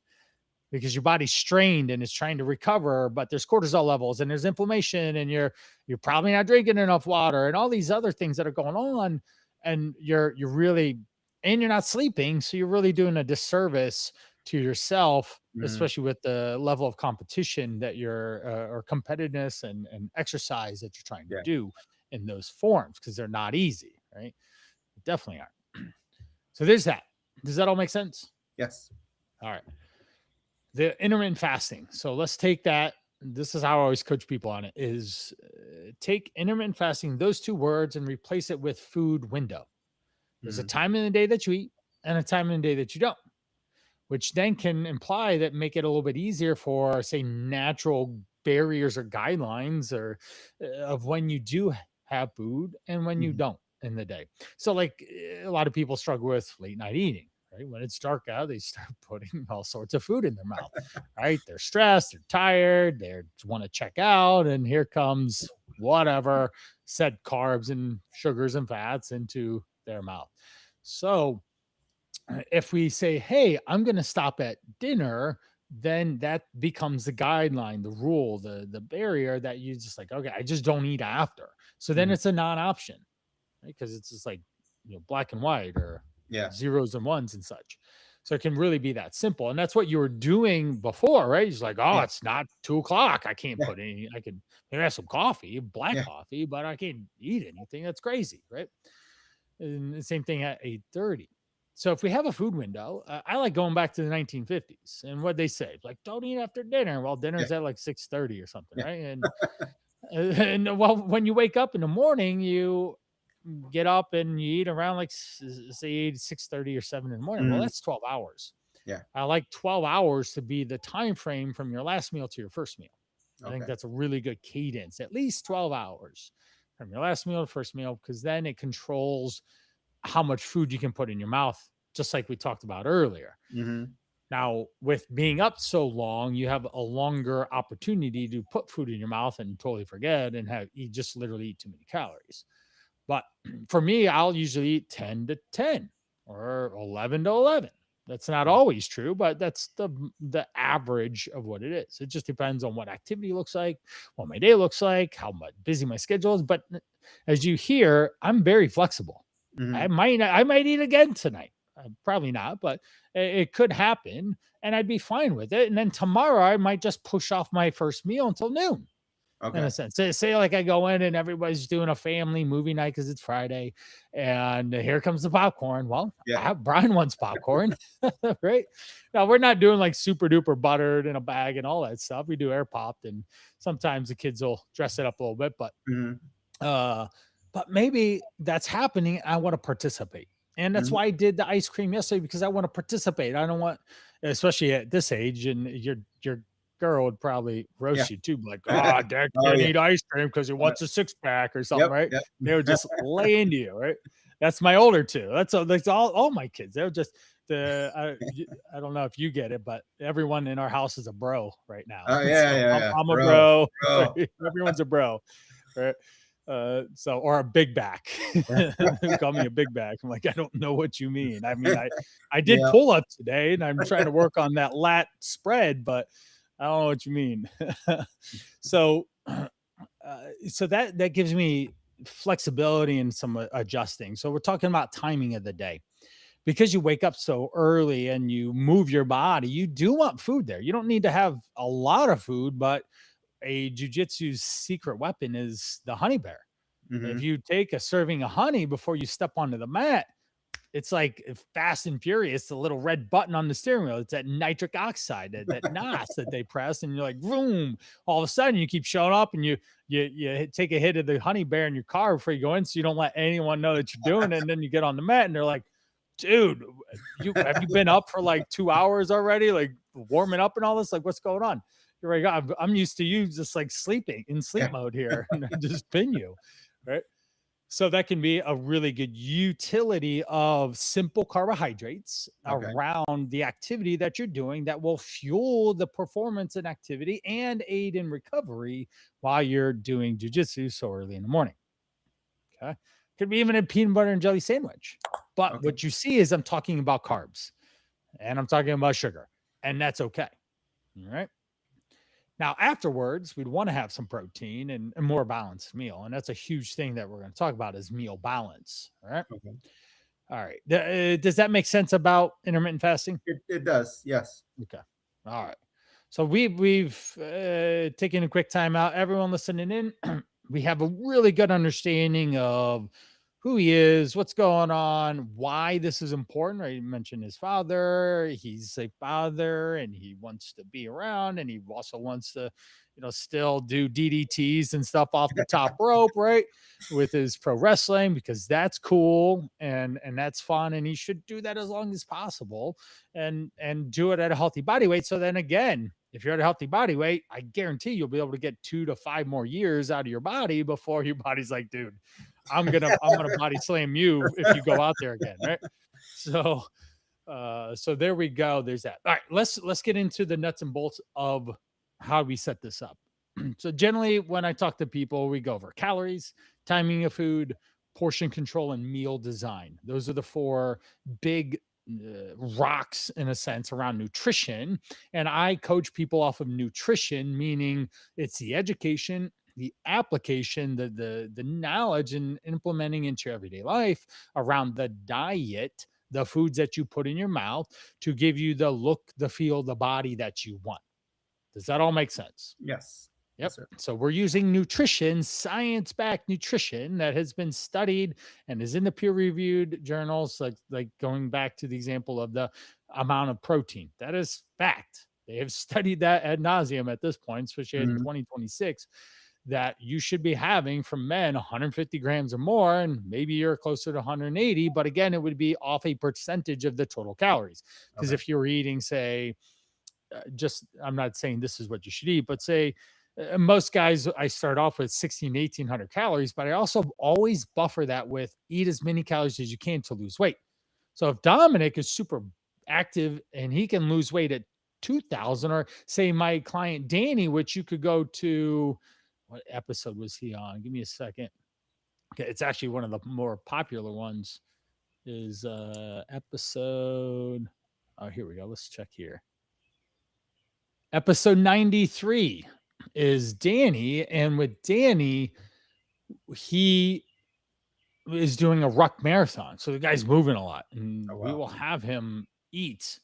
because your body's strained and is trying to recover, but there's cortisol levels and there's inflammation, and you're probably not drinking enough water and all these other things that are going on. And you're really, and you're not sleeping. So you're really doing a disservice to yourself, Mhm. especially with the level of competition that you're or competitiveness and exercise that you're trying to Yeah. do in those forms, because they're not easy, right? Definitely aren't. So there's that. Does that all make sense? Yes. All right. The intermittent fasting. So let's take that. This is how I always coach people on it: is take intermittent fasting, those two words, and replace it with food window. There's a Mhm. time in the day that you eat and a time in the day that you don't, which then can imply that make it a little bit easier for, say, natural barriers or guidelines, or of when you do have food and when you Mhm. don't in the day. So, like, a lot of people struggle with late night eating. Right, when it's dark out, they start putting all sorts of food in their mouth. Right, they're stressed, they're tired, they want to check out, and here comes whatever said carbs and sugars and fats into their mouth. So if we say, hey, I'm going to stop at dinner, then that becomes the guideline, the rule, the barrier that you just like, okay, I just don't eat after. So then Mhm. it's a non-option, right? Because it's just like, black and white, or Yeah. zeros and ones and such. So it can really be that simple. And that's what you were doing before, right? It's like, oh, Yeah. it's not 2 o'clock. I can't Yeah. put any, I can maybe have some coffee, black Yeah. coffee, but I can't eat anything. That's crazy, right? And the same thing at 8:30. So if we have a food window, I like going back to the 1950s and what they say, like, don't eat after dinner. Well, Yeah. dinner's at like 6:30 or something, Yeah. right? And well, when you wake up in the morning, you get up and you eat around like say 6:30 or 7 in the morning. Well, Mhm. that's 12 hours. Yeah. I like 12 hours to be the time frame from your last meal to your first meal. I think Okay. that's a really good cadence, at least 12 hours. from your last meal to first meal, because then it controls how much food you can put in your mouth, just like we talked about earlier. Mm-hmm. Now, with being up so long, you have a longer opportunity to put food in your mouth and totally forget and have you just literally eat too many calories. But for me, I'll usually eat 10 to 10 or 11 to 11. That's not always true, but that's the average of what it is. It just depends on what activity looks like, what my day looks like, how much busy my schedule is. But as you hear, I'm very flexible. Mm-hmm. I might eat again tonight. Probably not, but it could happen, and I'd be fine with it. And then tomorrow, I might just push off my first meal until noon in Okay. a sense. Say like I go in and everybody's doing a family movie night because it's Friday, and here comes the popcorn. Well, Yeah. Brian wants popcorn, right? Now we're not doing like super duper buttered in a bag and all that stuff. We do air popped, and sometimes the kids will dress it up a little bit, Mm-hmm. uh, but maybe that's happening. I want to participate. And that's Mm-hmm. why I did the ice cream yesterday because I want to participate. I don't want, especially at this age, and your girl would probably Yeah. roast you too, like, oh, Dad Oh can't yeah. eat ice cream because he wants a six pack or something, Yep. right? Yep. They would just lay into you, right? That's my older two. That's all my kids. They're just I don't know if you get it, but everyone in our house is a bro right now. Oh yeah, So yeah, yeah. I'm a Bro, bro. bro. Everyone's a bro, right? So or a big back. Call me a big back. I'm like, I don't know what you mean. I mean, I did Yeah. pull up today and I'm trying to work on that lat spread, but I don't know what you mean. So so that gives me flexibility and some adjusting. So we're talking about timing of the day. Because you wake up so early and you move your body, you do want food there. You don't need to have a lot of food, but a jujitsu's secret weapon is the honey bear. If Mm-hmm. you take a serving of honey before you step onto the mat, it's like Fast and Furious, the little red button on the steering wheel. It's that nitric oxide, that NOS that they press, and you're like, boom! All of a sudden, you keep showing up, and you take a hit of the honey bear in your car before you go in, so you don't let anyone know that you're doing it. And then you get on the mat, and they're like, dude, you been up for like 2 hours already, like warming up and all this? Like, what's going on? You're like, I'm used to you just like sleeping in sleep Yeah. mode here, and I just pin you, right? So that can be a really good utility of simple carbohydrates Okay. around the activity that you're doing that will fuel the performance and activity and aid in recovery while you're doing jujitsu so early in the morning. Okay. Could be even a peanut butter and jelly sandwich. But Okay. what you see is I'm talking about carbs and I'm talking about sugar, and that's okay. All right. Now, afterwards, we'd want to have some protein and a more balanced meal. And that's a huge thing that we're going to talk about is meal balance. All right. Okay. All right. Does that make sense about intermittent fasting? It does. Yes. Okay. All right. So we've taken a quick time out. Everyone listening in, we have a really good understanding of who he is, what's going on, why this is important. I mentioned his father. He's a father and he wants to be around and he also wants to, still do DDTs and stuff off the top rope, right? With his pro wrestling because that's cool and that's fun and he should do that as long as possible and do it at a healthy body weight. So then again, if you're at a healthy body weight, I guarantee you'll be able to get 2 to 5 more years out of your body before your body's like, dude, I'm gonna body slam you if you go out there again, right? So so there we go. There's that. All right, let's get into the nuts and bolts of how we set this up. So generally when I talk to people, we go over calories, timing of food, portion control, and meal design. Those are the 4 big rocks in a sense around nutrition. And I coach people off of nutrition, meaning it's the education, the application, the knowledge and implementing into your everyday life around the diet, the foods that you put in your mouth to give you the look, the feel, the body that you want. Does that all make sense? Yes. Yep. Yes, sir. So we're using nutrition, science backed nutrition that has been studied and is in the peer reviewed journals, like going back to the example of the amount of protein. That is fact. They have studied that ad nauseum at this point, especially in Mhm. 2026, that you should be having from men 150 grams or more, and maybe you're closer to 180. But again, it would be off a percentage of the total calories. Because Okay. if you're eating, say, just I'm not saying this is what you should eat, but say most guys I start off with 16 to 1800 calories, but I also always buffer that with eat as many calories as you can to lose weight. So if Dominic is super active and he can lose weight at 2000, or say my client Danny, which you could go to, what episode was he on? Give me a second. Okay, it's actually one of the more popular ones is episode, oh, here we go. Let's check here. Episode 93 is Danny, and with Danny, he is doing a ruck marathon. So the guy's moving a lot, and Oh, we wow. will have him eat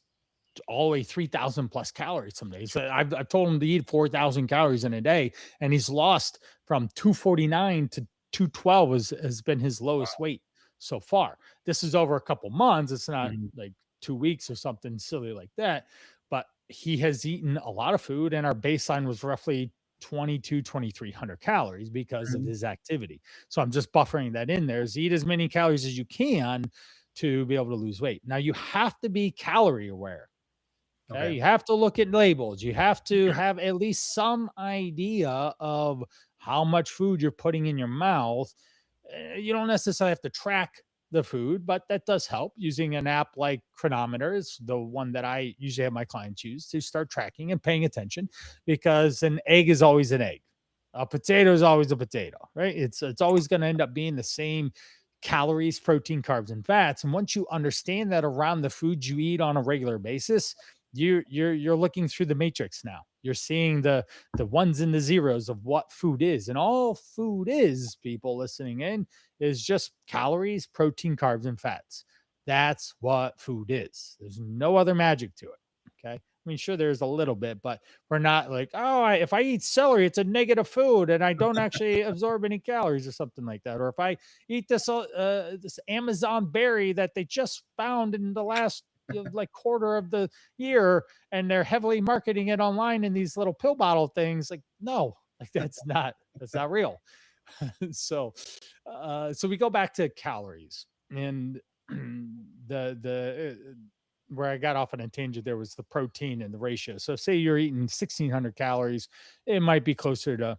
all the way 3,000 plus calories some days. So I've told him to eat 4,000 calories in a day, and he's lost from 249 to 212 has been his lowest weight so far. This is over a couple months. It's not Mhm. like 2 weeks or something silly like that, but he has eaten a lot of food, and our baseline was roughly 2,300 calories because of Mhm. his activity. So I'm just buffering that in there. Is eat as many calories as you can to be able to lose weight. Now you have to be calorie aware. Okay. Okay. You have to look at labels. You have to have at least some idea of how much food you're putting in your mouth. You don't necessarily have to track the food, but that does help using an app like Chronometer is the one that I usually have my clients use to start tracking and paying attention, because an egg is always an egg. A potato is always a potato, right? It's always going to end up being the same calories, protein, carbs, and fats. And once you understand that around the foods you eat on a regular basis, you're looking through the matrix now. You're seeing the ones and the zeros of what food is. And all food is, people listening in, is just calories, protein, carbs, and fats. That's what food is. There's no other magic to it. Okay. I mean, sure, there's a little bit, but we're not like, oh, if I eat celery, it's a negative food and I don't actually absorb any calories or something like that. Or if I eat this Amazon berry that they just found in the last like quarter of the year, and they're heavily marketing it online in these little pill bottle things, like, no, like that's not real. So we go back to calories, and the where I got off on a tangent there was the protein and the ratio. So say you're eating 1600 calories, it might be closer to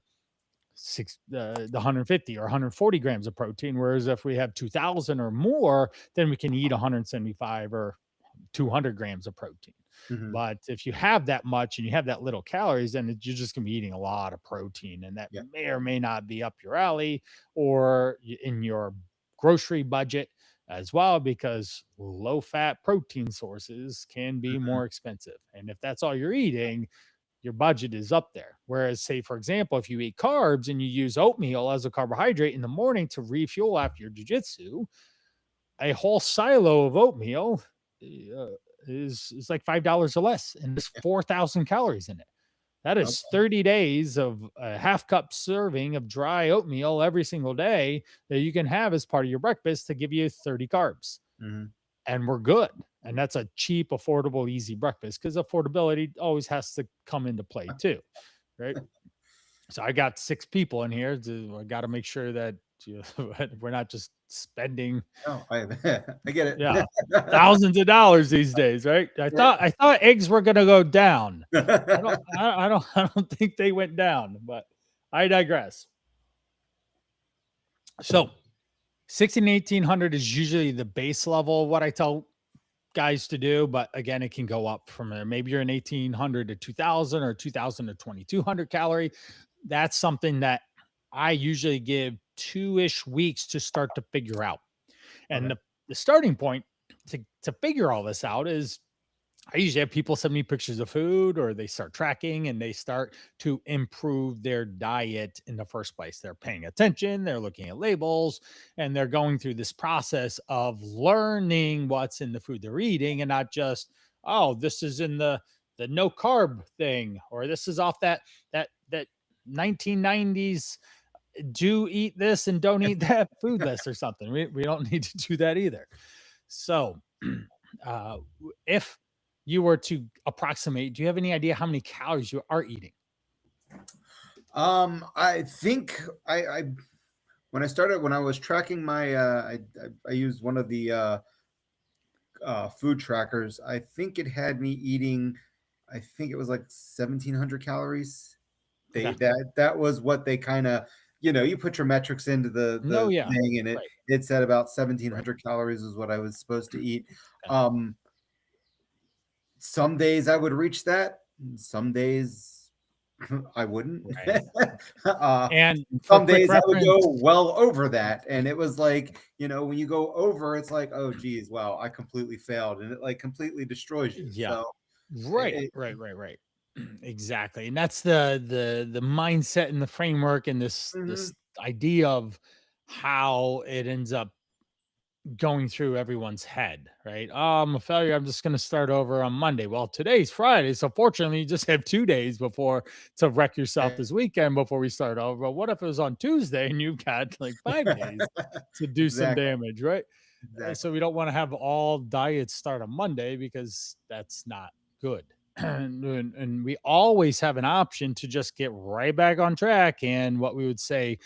the 150 or 140 grams of protein. Whereas if we have 2000 or more, then we can eat 175 or 200 grams of protein. Mhm. But if you have that much and you have that little calories, then you're just going to be eating a lot of protein, and that Yeah. may or may not be up your alley or in your grocery budget as well, because low fat protein sources can be Mhm. more expensive. And if that's all you're eating, your budget is up there. Whereas, say, for example, if you eat carbs and you use oatmeal as a carbohydrate in the morning to refuel after your jujitsu, a whole silo of oatmeal uh, is like $5 or less, and there's 4,000 calories in it. That is Okay. 30 days of a half cup serving of dry oatmeal every single day that you can have as part of your breakfast to give you 30 carbs, Mhm. and we're good. And that's a cheap, affordable, easy breakfast, because affordability always has to come into play too, right? So I got 6 people in here. I got to make sure that we're not just spending, Oh, I I get it. yeah, thousands of dollars these days, right? I thought eggs were gonna go down. I don't I don't I don't think they went down, but I digress. So 16 1800 is usually the base level of what I tell guys to do, but again, it can go up from there. Maybe you're an 1800 to 2000 or 2000 to 2200 calorie. That's something that I usually give 2-ish weeks to start to figure out. And Okay. the starting point to figure all this out is I usually have people send me pictures of food, or they start tracking and they start to improve their diet in the first place. They're paying attention, they're looking at labels, and they're going through this process of learning what's in the food they're eating, and not just, oh, this is in the no carb thing, or this is off that 1990s do eat this and don't eat that food list or something. We don't need to do that either. So, uh, if you were to approximate, do you have any idea how many calories you are eating? I think I when I started when I was tracking my I used one of the food trackers. I think it had me eating. I think it was like 1,700 calories That was what they kind of, you put your metrics into No, the yeah. thing, and Right. it said about Right. 1,700 calories is what I was supposed to eat. Okay. Some days I would reach that, some days I wouldn't. Right. uh, And for some quick days I would reference, go well over that, and it was like, when you go over, it's like, oh geez, wow, I completely failed, and it like completely destroys you. yeah. So Right. it, Right. Exactly. And that's the mindset and the framework and this mhm. idea of how it ends up going through everyone's head, right? Oh, I'm a failure. I'm just going to start over on Monday. Well, today's Friday. So fortunately, you just have 2 days before to wreck yourself this weekend before we start over. But what if it was on Tuesday and you've got like 5 days to do some Exactly, damage, right? So exactly. we don't want to have all diets start on Monday because that's not good. And we always have an option to just get right back on track and what we would say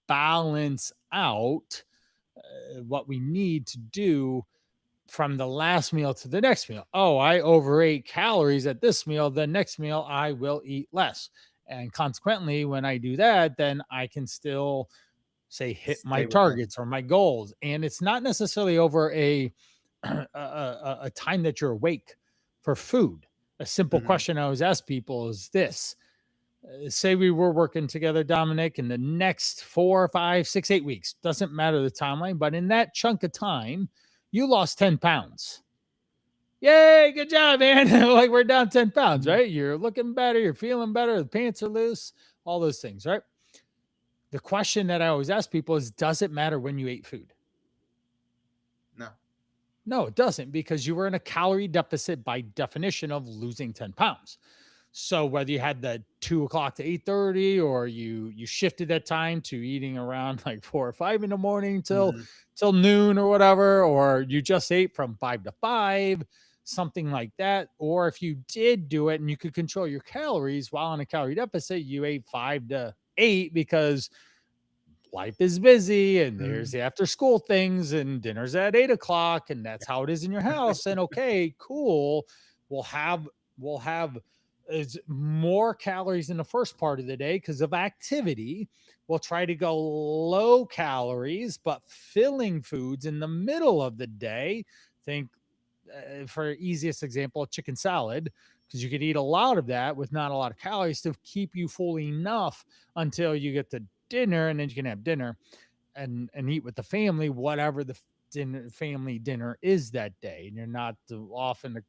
balance out what we need to do from the last meal to the next meal. Oh, I overate calories at this meal. The next meal, I will eat less. And consequently, when I do that, then I can still say hit my Stay within. targets or my goals. And it's not necessarily over a time that you're awake for food. A simple Mhm. question I always ask people is this: say we were working together, Dominic, in the next 4, 5, 6, 8 weeks, doesn't matter the timeline, but in that chunk of time, you lost 10 pounds. Yay, good job, man. Like we're down 10 pounds, Mhm. right? You're looking better, you're feeling better, the pants are loose, all those things, right? The question that I always ask people is, does it matter when you ate food? No. No, it doesn't, because you were in a calorie deficit by definition of losing 10 pounds. So whether you had the 2 o'clock to 8:30, or you shifted that time to eating around like 4 or 5 in the morning Mhm. till noon or whatever, or you just ate from 5 to 5, something like that. Or if you did do it and you could control your calories while in a calorie deficit, you ate 5 to 8 because life is busy and there's Mhm. the after school things and dinner's at 8 o'clock and that's how it is in your house. And okay, cool. We'll have we'll have is more calories in the first part of the day because of activity. We'll try to go low calories, but filling foods in the middle of the day. Think for easiest example, chicken salad, because you could eat a lot of that with not a lot of calories to keep you full enough until you get to dinner, and then you can have dinner and eat with the family, whatever the family dinner is that day. And you're not off in the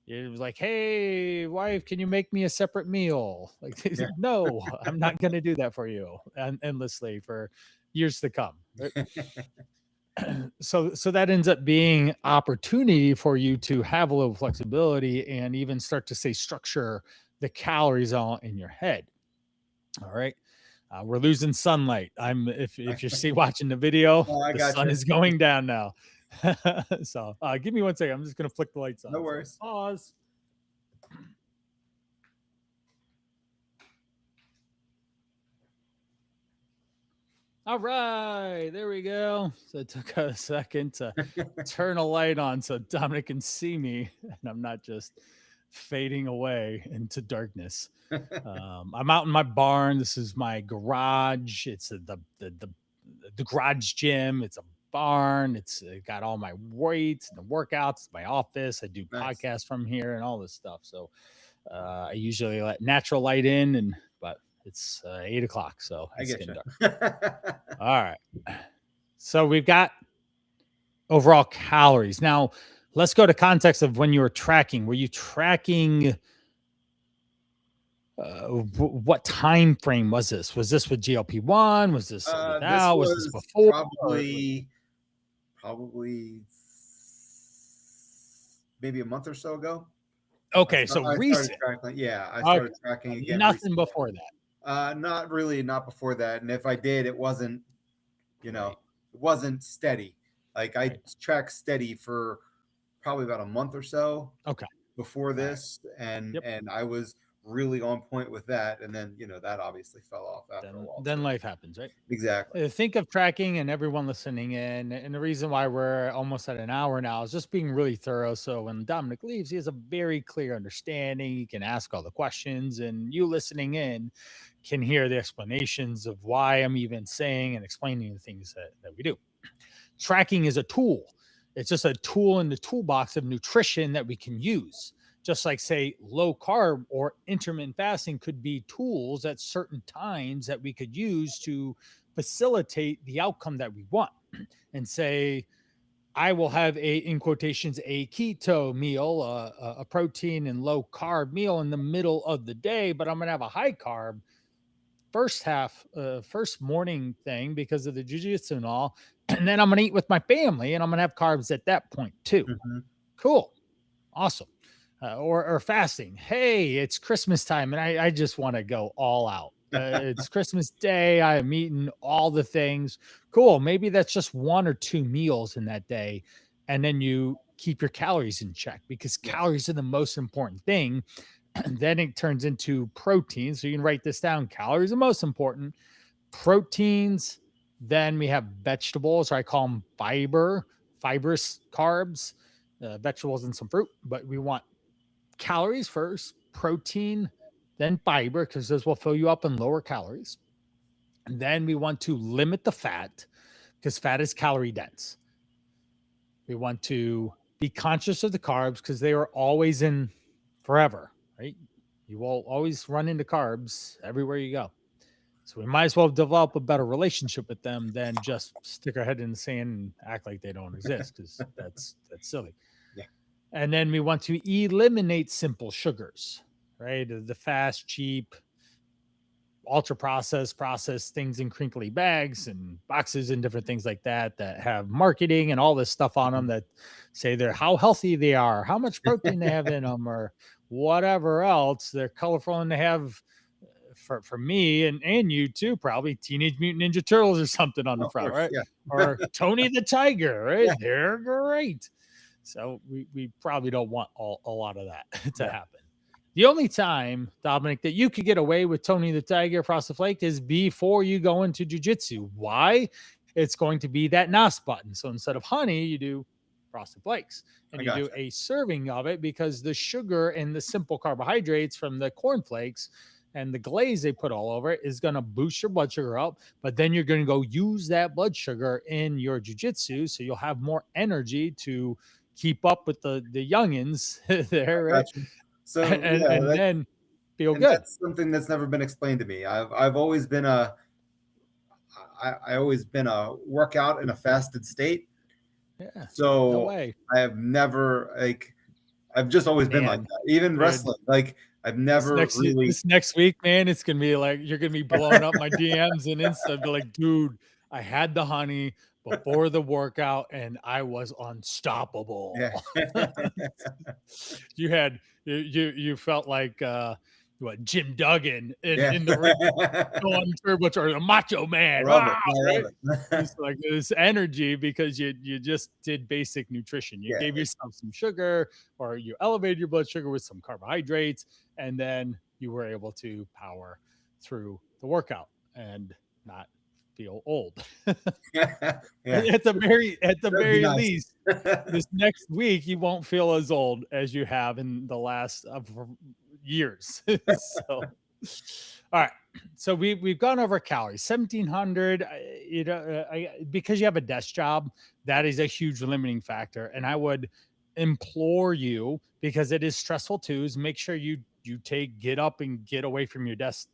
it was like, hey, wife, can you make me a separate meal? Like, Yeah. no, I'm not going to do that for you and endlessly for years to come. Right? So that ends up being opportunity for you to have a little flexibility and even start to say structure the calories all in your head. All right. We're losing sunlight. I'm if you're see watching the video, Oh, I the got sun you. is going down now. So give me 1 second. I'm just gonna flick the lights No on. So worries. pause. All right, there we go. So it took a second to turn a light on so Dominic can see me and I'm not just fading away into darkness. I'm out in my barn. This is my garage. It's the garage gym. It's a barn. It's got all my weights and the workouts. It's my office. I do Nice. podcasts from here and all this stuff. So I usually let natural light in, and but it's 8 o'clock, so I it's get getting you. dark. All right. So we've got overall calories. Now let's go to context of when you were tracking. Were you tracking what time frame was this? Was this with GLP-1? Was this This without? Was this was before? probably maybe a month or so ago. Okay, so I started recent. tracking. Yeah, I Okay, started tracking again nothing recently. before that. Not really, not before that. And if I did, it wasn't, Right, it wasn't steady. Like I right. tracked steady for probably about a month or so Okay, before all right. this, and Yep. I was really on point with that. And then, that obviously fell off after a while Then too. life happens, right? Exactly. Think of tracking and everyone listening in. And the reason why we're almost at an hour now is just being really thorough. So when Dominic leaves, he has a very clear understanding. He can ask all the questions, and you listening in can hear the explanations of why I'm even saying and explaining the things that we do. Tracking is a tool. It's just a tool in the toolbox of nutrition that we can use. Just like, say, low carb or intermittent fasting could be tools at certain times that we could use to facilitate the outcome that we want. And say, I will have in quotations, a keto meal, a protein and low carb meal in the middle of the day, but I'm going to have a high carb first morning thing because of the jujitsu and all. And then I'm going to eat with my family and I'm going to have carbs at that point too. Mm-hmm. Cool. Awesome. Or fasting. Hey, it's Christmas time and I just want to go all out. It's Christmas Day. I am eating all the things. Cool. Maybe that's just 1 or 2 meals in that day. And then you keep your calories in check because calories are the most important thing. And then it turns into protein. So you can write this down. Calories are most important. Proteins. Then we have vegetables, or I call them fibrous carbs, vegetables and some fruit. But we want calories first, protein, then fiber, because those will fill you up in lower calories. And then we want to limit the fat because fat is calorie dense. We want to be conscious of the carbs because they are always in forever, right? You will always run into carbs everywhere you go. So we might as well develop a better relationship with them than just stick our head in the sand and act like they don't exist, because that's silly. Yeah. And then we want to eliminate simple sugars, right? The fast, cheap, ultra processed things in crinkly bags and boxes and different things like that have marketing and all this stuff on them that say they're how healthy they are, how much protein they have in them, or whatever else. They're colorful and they have, for me and you too, probably Teenage Mutant Ninja Turtles or something on the front, course, right? yeah. Or Tony the Tiger, right? Yeah. They're great. So we probably don't want a lot of that to happen. The only time, Dominic, that you could get away with Tony the Tiger Frosted Flake is before you go into jiu-jitsu. Why? It's going to be that NOS button. So instead of honey, you do Frosted Flakes. And you do a serving of it because the sugar and the simple carbohydrates from the cornflakes and the glaze they put all over it is going to boost your blood sugar up. But then you're going to go use that blood sugar in your jiu-jitsu. So you'll have more energy to keep up with the youngins there, right? So and then feel good. That's something that's never been explained to me. I've always been I always been a workout in a fasted state. Yeah. So no way. I have never I've just always been like that. Even wrestling, I've never this next week, man, it's gonna be like you're gonna be blowing up my DMs and Insta. Be like, dude, I had the honey before the workout and I was unstoppable. Yeah. you felt like Jim Duggan in the ring on turbocharger, a macho man. I love it. It's like this energy because you just did basic nutrition. You gave yourself some sugar, or you elevated your blood sugar with some carbohydrates, and then you were able to power through the workout and not feel old. At the very least, this next week you won't feel as old as you have in the last years. So, all right. So we've gone over calories, 1,700. Because you have a desk job, that is a huge limiting factor. And I would implore you, because it is stressful too, is make sure you get up and get away from your desk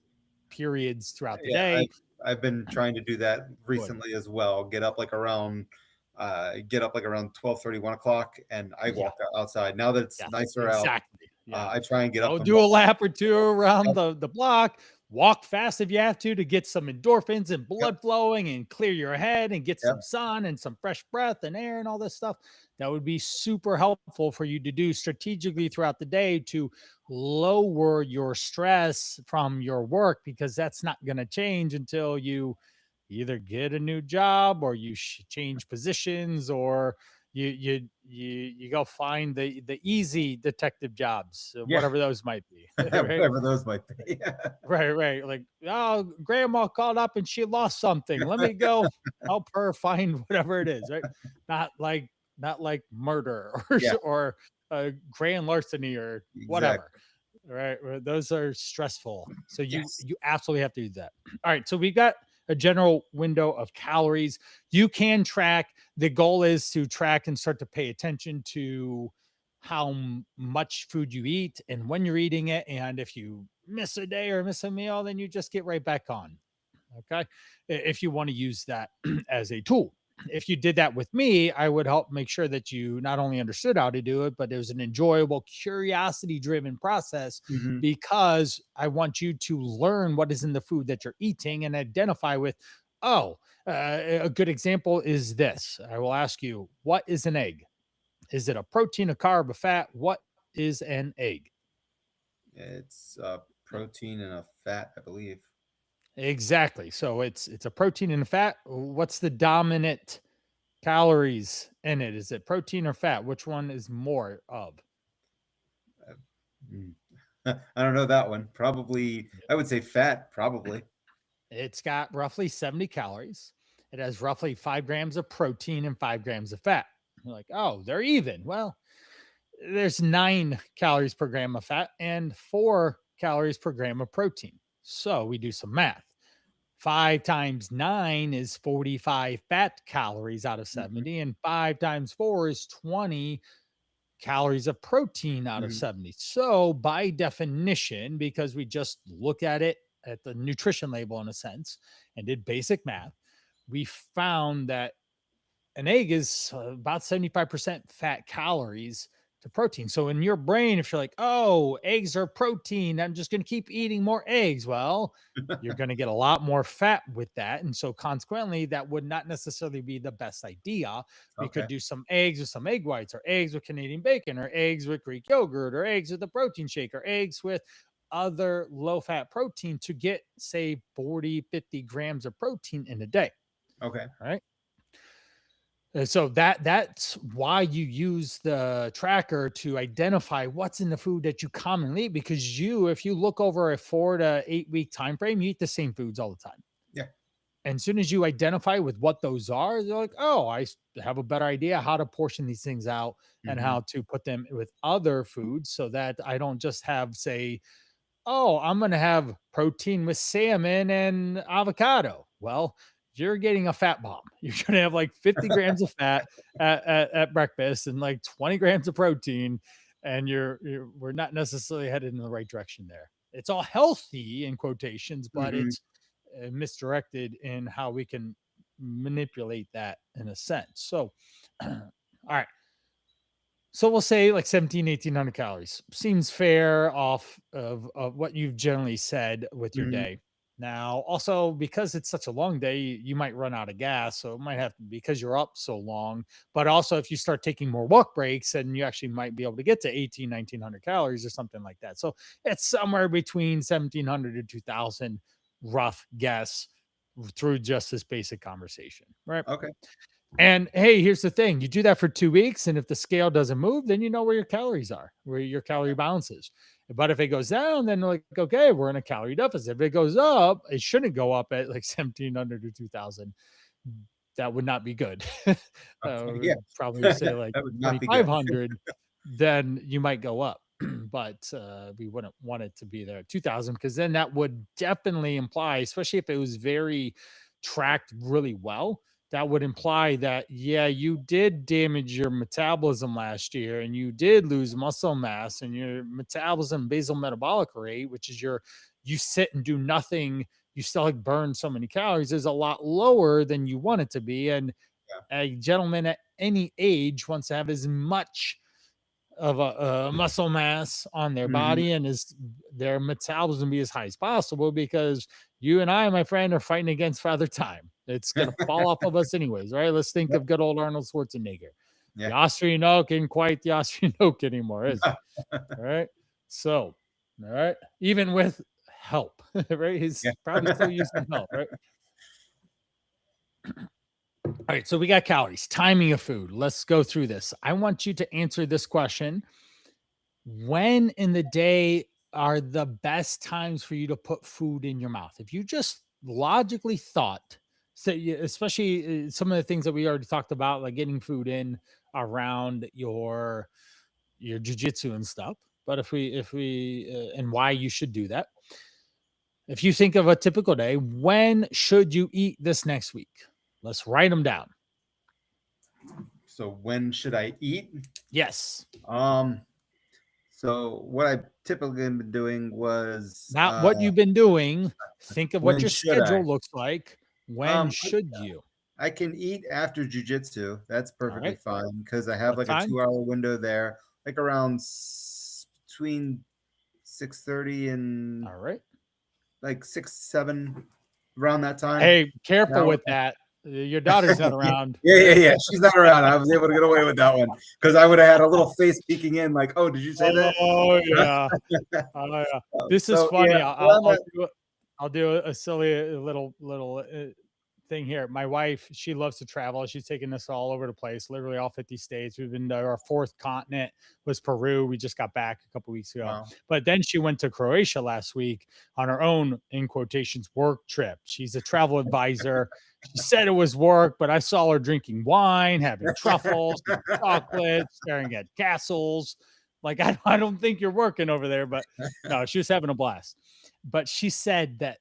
periods throughout the day. I've been trying to do that recently as well. Get up like around 12:30, 1 o'clock, and I walk outside. Now that it's nicer out, I try and get up. Do a lap or two around the block. Walk fast if you have to get some endorphins and blood flowing and clear your head and get some sun and some fresh breath and air and all this stuff. That would be super helpful for you to do strategically throughout the day to lower your stress from your work, because that's not going to change until you either get a new job or you change positions or you go find the easy detective jobs, Yeah. whatever those might be, right? Whatever those might be. Right. Like, oh, grandma called up and she lost something. Let me go help her find whatever it is, right? Not like not like murder or Yeah, or grand larceny or whatever. exactly. Right. Those are stressful. So Yes. you absolutely have to do that. All right. So we got a general window of calories. You can track. The goal is to track and start to pay attention to how much food you eat and when you're eating it. And if you miss a day or miss a meal, then you just get right back on. Okay. If you want to use that as a tool. If you did that with me, I would help make sure that you not only understood how to do it, but it was an enjoyable, curiosity driven process Hmm. because I want you to learn what is in the food that you're eating and identify with, oh, a good example is this. I will ask you, what is an egg? Is it a protein, a carb, a fat? What is an egg? It's protein and a fat, I believe. Exactly. So it's a protein and a fat. What's the dominant calories in it? Is it protein or fat? Which one is more of? Uh, mm. I don't know that one. Probably, I would say fat, probably. It's got roughly 70 calories. It has roughly 5 grams of protein and 5 grams of fat. You're like, oh, they're even. Well, there's 9 calories per gram of fat and 4 calories per gram of protein. So we do some math. 5 times 9 is 45 fat calories out of Hmm. 70, and 5 times 4 is 20 calories of protein out of Hmm. 70. So, by definition, because we just look at it at the nutrition label in a sense and did basic math, we found that an egg is about 75% fat calories to protein. So in your brain, if you're like, oh, eggs are protein, I'm just going to keep eating more eggs. Well, you're going to get a lot more fat with that. And so consequently, that would not necessarily be the best idea. We could Okay. do some eggs with some egg whites, or eggs with Canadian bacon, or eggs with Greek yogurt, or eggs with a protein shake, or eggs with other low fat protein to get, say, 40, 50 grams of protein in a day. Okay. All right. So that's why you use the tracker to identify what's in the food that you commonly eat, because if you look over a 4 to 8 week time frame, you eat the same foods all the time. Yeah. And as soon as you identify with what those are, you're like, oh, have a better idea how to portion these things out and Hmm. how to put them with other foods so that I don't just have, say, oh, I'm going to have protein with salmon and avocado. Well, you're getting a fat bomb. You're going to have like 50 grams of fat at breakfast and like 20 grams of protein. And we're not necessarily headed in the right direction there. It's all healthy in quotations, but Hmm. it's misdirected in how we can manipulate that in a sense. So, all right. So we'll say like 17, 1800 calories. Seems fair off of what you've generally said with your Hmm. day. Now, also because it's such a long day, you might run out of gas. So it might have to, because you're up so long. But also, if you start taking more walk breaks, then you actually might be able to get to 18, 1900 calories or something like that. So it's somewhere between 1700 to 2000, rough guess, through just this basic conversation, right? Okay. And hey, here's the thing, you do that for 2 weeks, and if the scale doesn't move, then you know where your calories are, where your calorie balance is. But if it goes down, then like, okay, we're in a calorie deficit. If it goes up, it shouldn't go up at like 1700 to 2000. That would not be good. Okay. Yeah. We'd probably say like That would not be good. 2500, then you might go up. But we wouldn't want it to be there at 2000, because then that would definitely imply, especially if it was very tracked really well, that would imply that, yeah, you did damage your metabolism last year and you did lose muscle mass, and your metabolism basal metabolic rate, which is you sit and do nothing, you still like burn so many calories, is a lot lower than you want it to be. And Yeah. a gentleman at any age wants to have as much of a muscle mass on their Hmm. body and their metabolism be as high as possible, because you and I, my friend, are fighting against Father Time. It's gonna fall off of us anyways, right? Let's think Yep. of good old Arnold Schwarzenegger. The Yeah. Austrian oak ain't quite the Austrian oak anymore, is it? All right. So, all right, even with help, right? He's Yeah. probably still using help, right? All right, so we got calories, timing of food. Let's go through this. I want you to answer this question. When in the day are the best times for you to put food in your mouth? If you just logically thought, so especially some of the things that we already talked about, like getting food in around your jujitsu and stuff. But if we and why you should do that. If you think of a typical day, when should you eat this next week? Let's write them down. So when should I eat? Yes. So what I've typically been doing was Not what you've been doing. Think of what when your should I? schedule looks like. When Um, should you? I can eat after jujitsu. That's All perfectly right. fine because I have What like a time? 2 hour window there, like around between 6:30 and All right. like 6, 7, around that time. Hey, careful Now, with that. Your daughter's not around. yeah. She's not around. I was able to get away with that one because I would have had a little face peeking in, like, "Oh, did you say that?" Oh yeah. Oh yeah. This is So funny. yeah, where I'm at- I'll do a silly little thing here. My wife, she loves to travel. She's taken us all over the place, literally all 50 states. We've been to our fourth continent was Peru. We just got back a couple weeks ago. Wow. But then she went to Croatia last week on her own, in quotations, work trip. She's a travel advisor. She said it was work, but I saw her drinking wine, having truffles, chocolate, staring at castles. Like, I don't think you're working over there, but no, she was having a blast. But she said that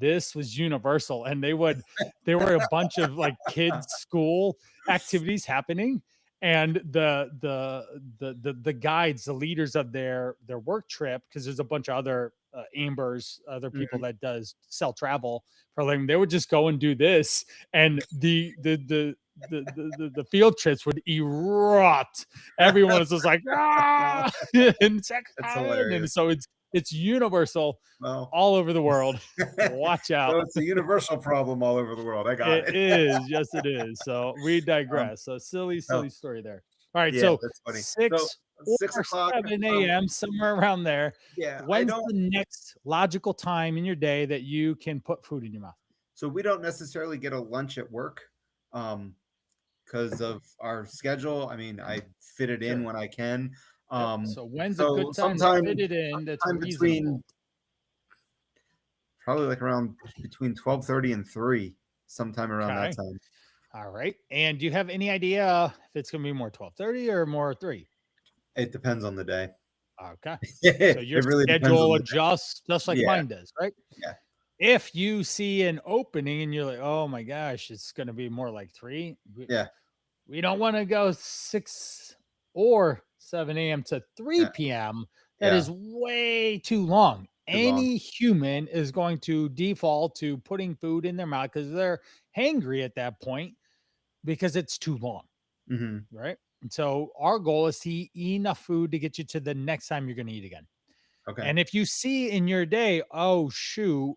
this was universal, and there were a bunch of like kids school activities happening, and the guides, the leaders of their work trip, because there's a bunch of other ambers, other people that does sell travel for a living, they would just go and do this, and the field trips would erupt. Everyone is just like, ah, and so it's universal all over the world. Watch out. So it's a universal problem all over the world. I got it. It is. Yes, it is. So we digress. So silly story there. All right. Yeah, So that's funny. 6 So, or 6 o'clock. 7 a.m., somewhere around there. Yeah. When's the next logical time in your day that you can put food in your mouth? So we don't necessarily get a lunch at work because of our schedule. I mean, I fit it in when I can. So when's a good time to fit it in that's reasonable? Probably like around between 12:30 and 3, sometime around that time. All right. And do you have any idea if it's going to be more 12:30 or more 3? It depends on the day. Okay. So your schedule adjusts just like mine does, right? Yeah. If you see an opening and you're like, oh my gosh, it's going to be more like 3. We don't want to go 6 or 7 a.m. to 3 p.m. That is way too long. Any human is going to default to putting food in their mouth because they're hangry at that point because it's too long. Right. And so our goal is to eat enough food to get you to the next time you're going to eat again. Okay. And if you see in your day, oh, shoot,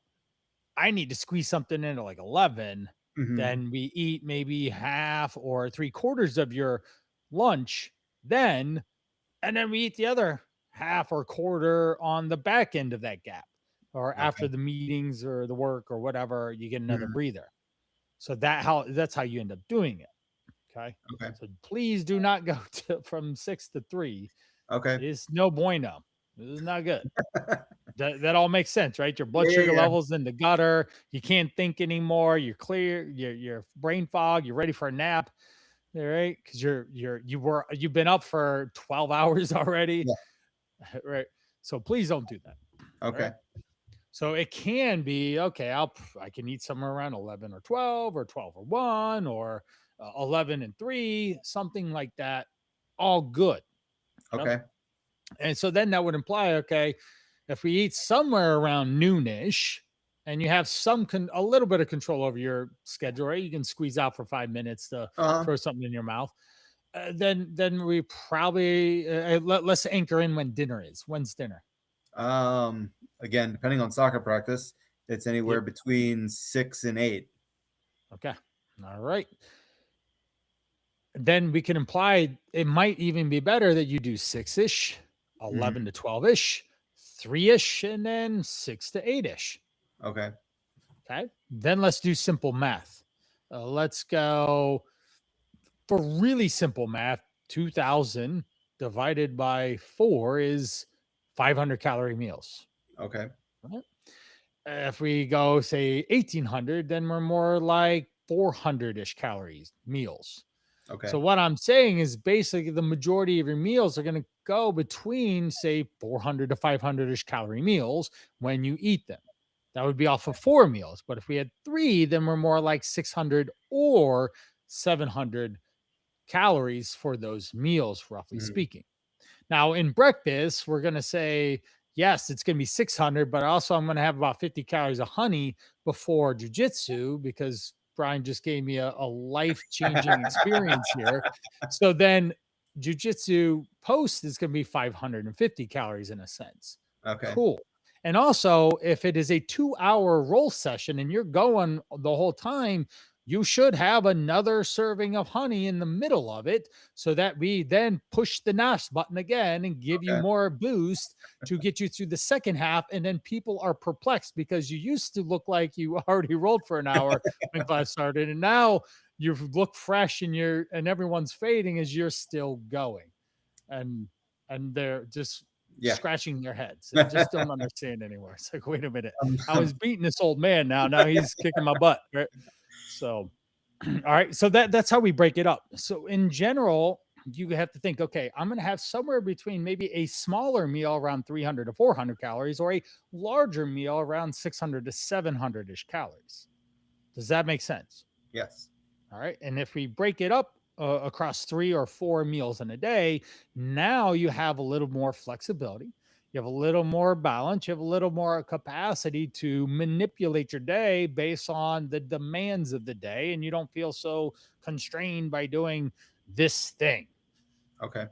I need to squeeze something into like 11, then we eat maybe half or 3/4 of your lunch and then we eat the other half or quarter on the back end of that gap, or after the meetings or the work or whatever, you get another breather. So that's how you end up doing it. Okay. So please do not go from 6 to 3. Okay. It's no bueno. This is not good. That all makes sense, right? Your blood sugar levels in the gutter. You can't think anymore. You're clear. Your brain fog. You're ready for a nap. All right, because you've been up for 12 hours already. Right. So please don't do that. Okay. Right? So it can be okay. I can eat somewhere around 11 or 12 or 12 or 1 or 11 and 3, something like that. All good. Okay. And so then that would imply, okay, if we eat somewhere around noonish and you have a little bit of control over your schedule, right? You can squeeze out for 5 minutes to throw something in your mouth. Then we probably let's anchor in when dinner is. When's dinner? Again, depending on soccer practice, it's anywhere between 6 and 8. Okay. All right. Then we can imply it might even be better that you do 6-ish, 11 to 12-ish, 3-ish, and then 6 to 8-ish. Okay. Okay. Then let's do simple math. Let's go for really simple math. 2,000 divided by 4 is 500 calorie meals. Okay. Right? If we go say 1,800, then we're more like 400-ish calories meals. Okay. So what I'm saying is basically the majority of your meals are going to go between say 400 to 500-ish calorie meals when you eat them. That would be off of 4 meals. But if we had 3, then we're more like 600 or 700 calories for those meals, roughly Mhm. speaking. Now, in breakfast, we're going to say, yes, it's going to be 600, but also I'm going to have about 50 calories of honey before jujitsu because Brian just gave me a life changing experience here. So then jujitsu post is going to be 550 calories in a sense. Okay. Cool. And also, if it is a 2-hour roll session and you're going the whole time, you should have another serving of honey in the middle of it so that we then push the NASH button again and give you Okay. more boost to get you through the second half. And then people are perplexed because you used to look like you already rolled for an hour when class started. And now you look fresh and everyone's fading as you're still going. And they're just Yeah. scratching their heads. They just don't understand anymore. It's like, wait a minute. I Um, was beating this old man now he's kicking my butt. Right. So all right. So that's how we break it up. So in general, you have to think, okay, I'm going to have somewhere between maybe a smaller meal around 300 to 400 calories or a larger meal around 600 to 700 ish calories. Does that make sense? yes. All right. And if we break it up across 3 or 4 meals in a day, now you have a little more flexibility. You have a little more balance. You have a little more capacity to manipulate your day based on the demands of the day. And you don't feel so constrained by doing this thing. Okay.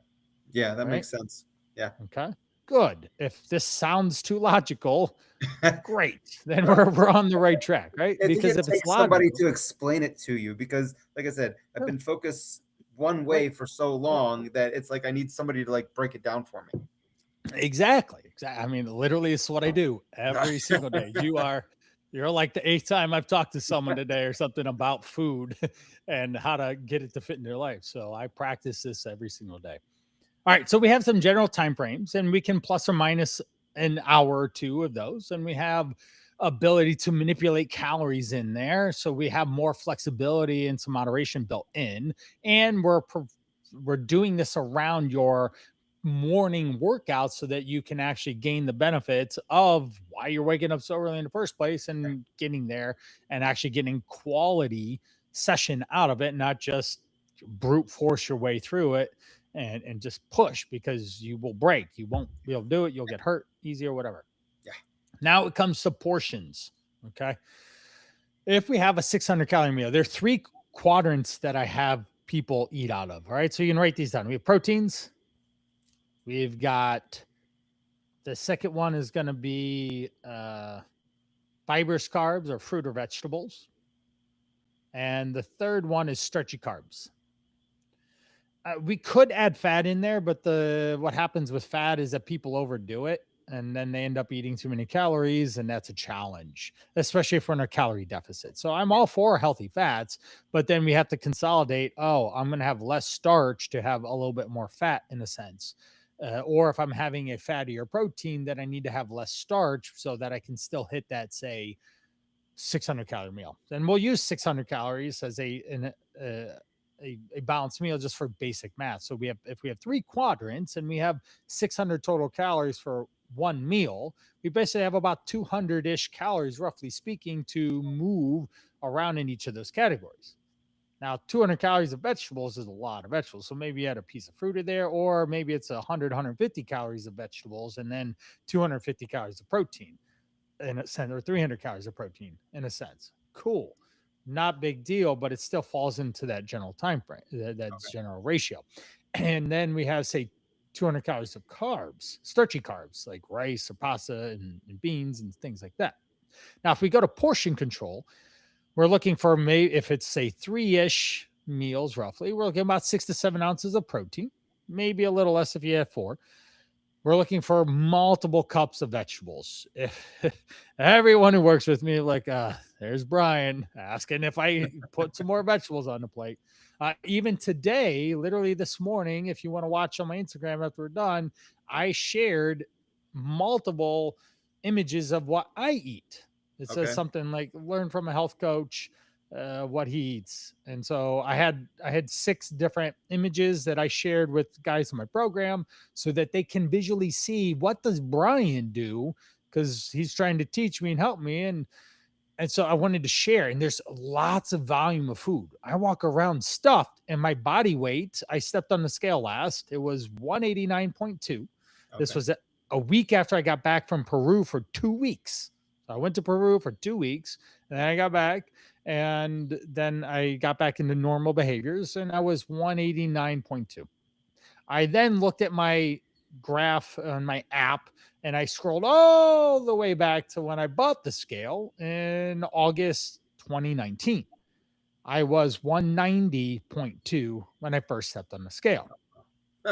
Yeah, All that right. makes sense. Yeah. Okay. Good. If this sounds too logical, great. Then Right. we're on the right track, right? I think Because it if it's takes somebody logical, to explain it to you because, like I said, I've sure, been focused one right. way for so long that it's like I need somebody to like break it down for me. Exactly. Exactly. I mean, literally, it's what I do every single day. You're like the eighth time I've talked to someone today or something about food and how to get it to fit in their life. So I practice this every single day. All right. So we have some general time frames and we can plus or minus an hour or two of those. And we have ability to manipulate calories in there. So we have more flexibility and some moderation built in. And we're doing this around your morning workout so that you can actually gain the benefits of why you're waking up so early in the first place and getting there and actually getting quality session out of it, not just brute force your way through it and just push because you will break. You won't be able to do it. You'll get hurt easy or whatever. Yeah. Now it comes to portions. Okay. If we have a 600 calorie meal, there are 3 quadrants that I have people eat out of. All right. So you can write these down. We have proteins. We've got the second one is going to be fibrous carbs or fruit or vegetables. And the third one is starchy carbs. We could add fat in there, but what happens with fat is that people overdo it and then they end up eating too many calories, and that's a challenge, especially if we're in a calorie deficit. So I'm all for healthy fats, but then we have to consolidate. Oh, I'm going to have less starch to have a little bit more fat in a sense. Or if I'm having a fattier protein, then I need to have less starch so that I can still hit that, say, 600 calorie meal. Then we'll use 600 calories as a balanced meal just for basic math. So if we have 3 quadrants and we have 600 total calories for one meal, we basically have about 200-ish calories, roughly speaking, to move around in each of those categories. Now, 200 calories of vegetables is a lot of vegetables. So maybe you add a piece of fruit in there, or maybe it's 150 calories of vegetables and then 250 calories of protein in a sense, or 300 calories of protein in a sense. Cool. Not big deal, but it still falls into that general time frame, that Okay. general ratio. And then we have, say, 200 calories of carbs, starchy carbs like rice or pasta and beans and things like that. Now, if we go to portion control, we're looking for maybe if it's say 3-ish meals roughly, we're looking about 6 to 7 ounces of protein, maybe a little less if you have 4. We're looking for multiple cups of vegetables. If everyone who works with me, like, There's Brian asking if I put some more vegetables on the plate. Even today, literally this morning, if you want to watch on my Instagram after we're done, I shared multiple images of what I eat. It says Okay. something like learn from a health coach what he eats. And so I had 6 different images that I shared with guys in my program so that they can visually see what does Brian do, because he's trying to teach me and help me. And so I wanted to share, and there's lots of volume of food. I walk around stuffed, and my body weight, I stepped on the scale last. It was 189.2. This Okay. was a week after I got back from Peru for 2 weeks. So I went to Peru for 2 weeks, and then I got back, and then I got back into normal behaviors, and I was 189.2. I then looked at my graph on my app and I scrolled all the way back to when I bought the scale in August 2019. I was 190.2 when I first stepped on the scale.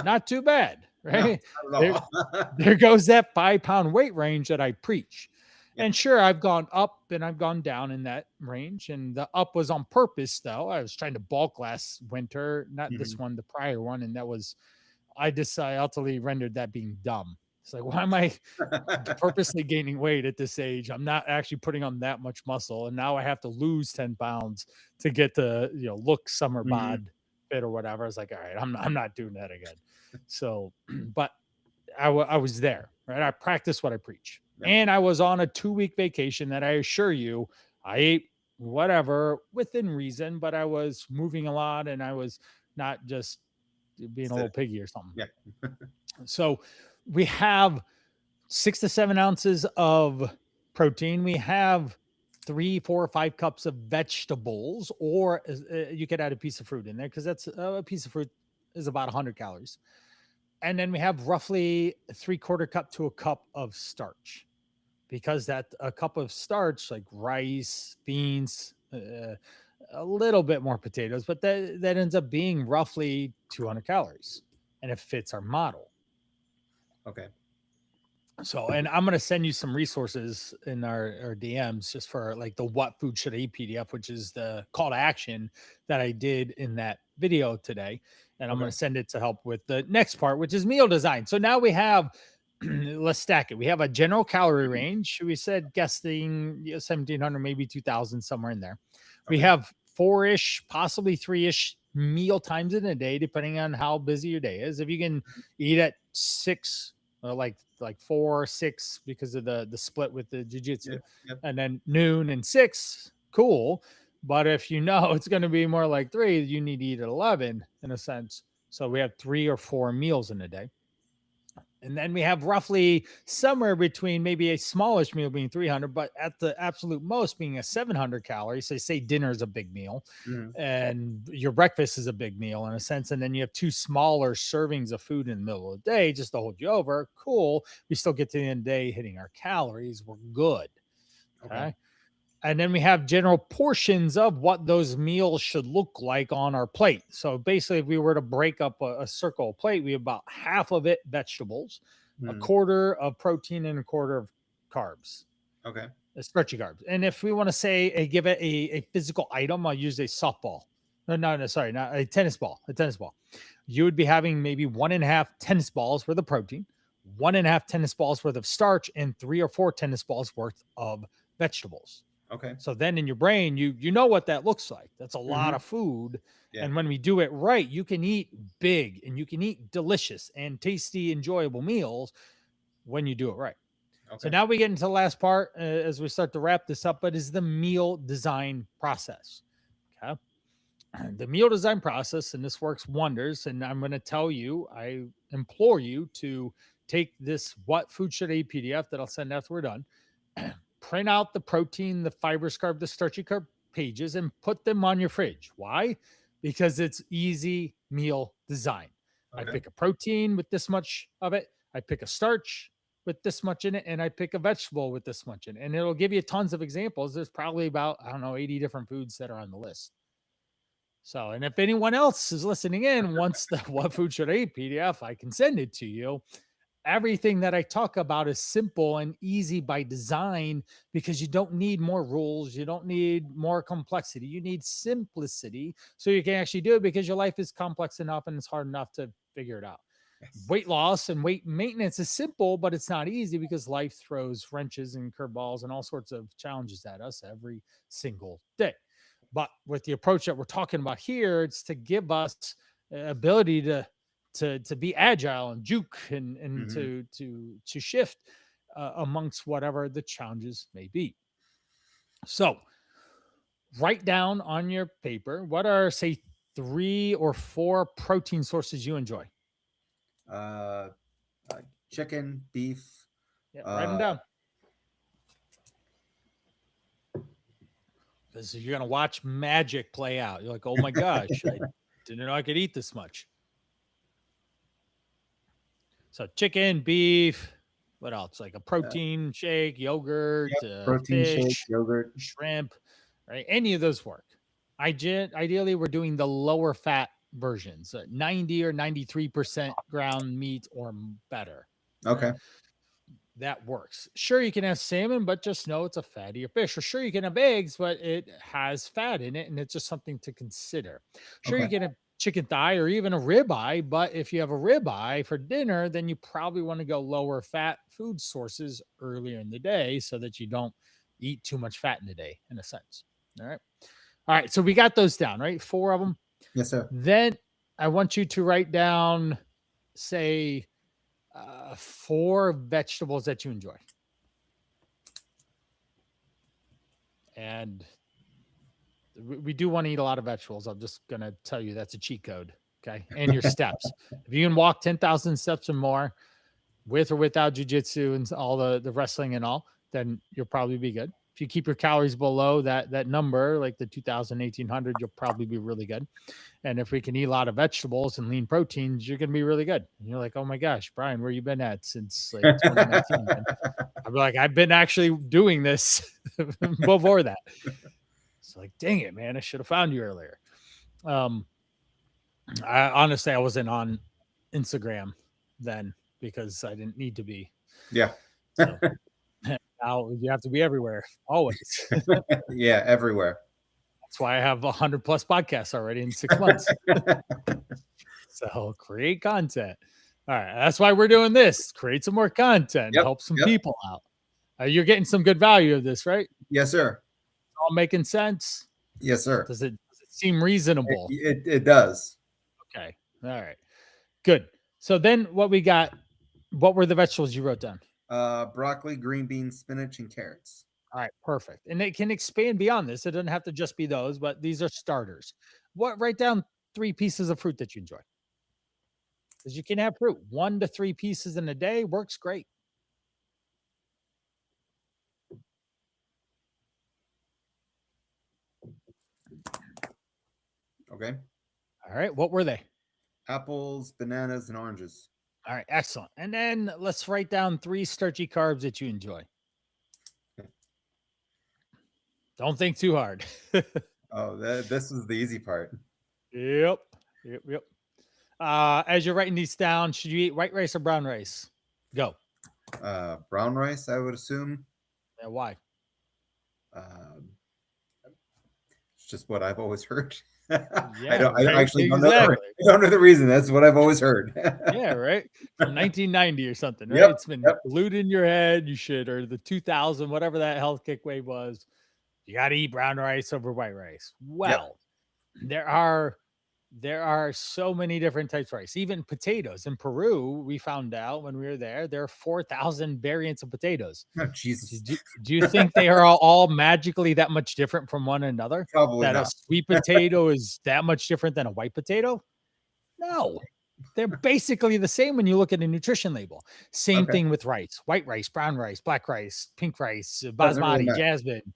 Not too bad, No, right? not There, at all. there goes that 5-pound weight range that I preach. Yeah. And sure, I've gone up and I've gone down in that range. And the up was on purpose, though. I was trying to bulk last winter, not this Mhm. one, the prior one. And that was I decided ultimately rendered that being dumb. It's like, why am I purposely gaining weight at this age? I'm not actually putting on that much muscle, and now I have to lose 10 pounds to get to look summer Mhm. bod fit or whatever. I was like, all right, I'm not doing that again. So, but I was there, right? I practiced what I preach, Yep. and I was on a 2-week vacation that I assure you, I ate whatever within reason, but I was moving a lot, and I was not just being a Sit. little piggy or something. Yeah. So we have 6 to 7 ounces of protein. We have 3, 4, or 5 cups of vegetables, or you could add a piece of fruit in there because that's a piece of fruit is about 100 calories. And then we have roughly a 3/4 cup to a cup of starch, because that a cup of starch like rice, beans, a little bit more potatoes, but that ends up being roughly 200 calories, and it fits our model. Okay. So, and I'm gonna send you some resources in our DMs just for like the what food should I eat PDF, which is the call to action that I did in that video today. And I'm Okay. gonna send it to help with the next part, which is meal design. So now we have let's stack it. We have a general calorie range. We said guessing 1700, maybe 2000, somewhere in there. We Okay. have 4-ish, possibly 3-ish meal times in a day, depending on how busy your day is. If you can eat at 6, like 4 or 6 because of the split with the jiu-jitsu, Yep. Yep. and then noon and 6, cool. But if you know it's going to be more like 3, you need to eat at 11 in a sense. So we have 3 or 4 meals in a day. And then we have roughly somewhere between maybe a smallish meal being 300, but at the absolute most being a 700 calories. So say dinner is a big meal Mhm. and your breakfast is a big meal in a sense. And then you have 2 smaller servings of food in the middle of the day just to hold you over. Cool. We still get to the end of the day hitting our calories. We're good. Okay. Okay. And then we have general portions of what those meals should look like on our plate. So basically, if we were to break up a circle plate, we have about half of it vegetables, a Mhm. quarter of protein, and a quarter of carbs, Okay. stretchy carbs. And if we want to say give it a physical item, I'll use a softball. No, sorry, not a tennis ball. A tennis ball. You would be having maybe 1.5 tennis balls worth of protein, 1.5 tennis balls worth of starch, and 3 or 4 tennis balls worth of vegetables. Okay. So then in your brain, you know what that looks like. That's a lot Mhm. of food. Yeah. And when we do it right, you can eat big and you can eat delicious and tasty, enjoyable meals when you do it right. So Okay. now we get into the last part as we start to wrap this up, but is the meal design process. Okay. The meal design process, and this works wonders. And I'm going to tell you, I implore you to take this What Food Should I Eat PDF that I'll send after we're done, print out the protein, the fibers, carb, the starchy carb pages, and put them on your fridge. Why? Because it's easy meal design. I Okay. pick a protein with this much of it, I pick a starch with this much in it, and I pick a vegetable with this much in it. And it'll give you tons of examples. There's probably about, I don't know, 80 different foods that are on the list. So, and if anyone else is listening in wants the What Food Should I Eat PDF, I can send it to you. everything that I talk about is simple and easy by design, because you don't need more rules. You don't need more complexity. You need simplicity so you can actually do it, because your life is complex enough and it's hard enough to figure it out. Yes. Weight loss and weight maintenance is simple, but it's not easy, because life throws wrenches and curveballs and all sorts of challenges at us every single day. But with the approach that we're talking about here, it's to give us ability to be agile and juke and Mhm. to shift amongst whatever the challenges may be. So write down on your paper, what are, say, 3 or 4 protein sources you enjoy. Uh, Chicken, beef. Yeah, write them Uh, down, because you're gonna watch magic play out. You're like, oh my gosh, I didn't know I could eat this much. So chicken, beef, what else? Like a protein shake, yogurt, Protein shake, fish, yogurt. shrimp, right? Any of those work. Ideally, we're doing the lower fat versions, 90 or 93% ground meat or better. Okay. Right? That works. Sure, you can have salmon, but just know it's a fattier fish. Or sure, you can have eggs, but it has fat in it, and it's just something to consider. Sure, you Okay. can have chicken thigh or even a ribeye, but if you have a ribeye for dinner, then you probably want to go lower fat food sources earlier in the day so that you don't eat too much fat in the day, in a sense. All right. All right. So we got those down, right? 4 of them. Yes, sir. Then I want you to write down, say, 4 vegetables that you enjoy. And we do want to eat a lot of vegetables. I'm just going to tell you that's a cheat code. Okay. And your steps. If you can walk 10,000 steps or more with or without jujitsu and all the wrestling and all, then you'll probably be good. If you keep your calories below that number, like the 2,000, 1,800, you'll probably be really good. And if we can eat a lot of vegetables and lean proteins, you're going to be really good. And you're like, oh my gosh, Brian, where you been at since like 2019? I'd be like, I've been actually doing this before that. It's like, dang it, man, I should have found you earlier. I honestly, I wasn't on Instagram then because I didn't need to be. Yeah. So now you have to be everywhere, always. Yeah, everywhere. That's why I have 100 plus podcasts already in 6 months. So create content. All right. That's why we're doing this. Create some more content, Yep, help some yep. people out. You're getting some good value of this, right? Yes, sir. All making sense? Yes, sir. Does it seem reasonable? It does. Okay. All right. Good. So then what we got, what were the vegetables you wrote down? Broccoli, green beans, spinach, and carrots. All right, perfect. And it can expand beyond this. It doesn't have to just be those, but these are starters. Write down 3 pieces of fruit that you enjoy. Because you can have fruit. 1 to 3 pieces in a day works great. Okay. All right. What were they? Apples, bananas, and oranges. All right, excellent. And then let's write down 3 starchy carbs that you enjoy. Don't think too hard. Oh, this is the easy part. Yep. As you're writing these down, should you eat white rice or brown rice? Go. Brown rice, I would assume. Yeah, why? It's just what I've always heard. Yeah, I don't right? actually Exactly. don't know the reason. That's what I've always heard. Yeah, right. From 1990 or something, right? Yep, It's been yep. glued in your head. You should, or the 2000, whatever that health kick wave was. You got to eat brown rice over white rice. Well, there are so many different types of rice, even potatoes. In Peru, we found out when we were there are 4,000 variants of potatoes. Oh, Jesus. Do you think they are all magically that much different from one another? Probably That not. a sweet potato is that much different than a white potato? No, they're basically the same when you look at a nutrition label. Same Okay. thing with rice: white rice, brown rice, black rice, pink rice, Doesn't really basmati, matter. jasmine,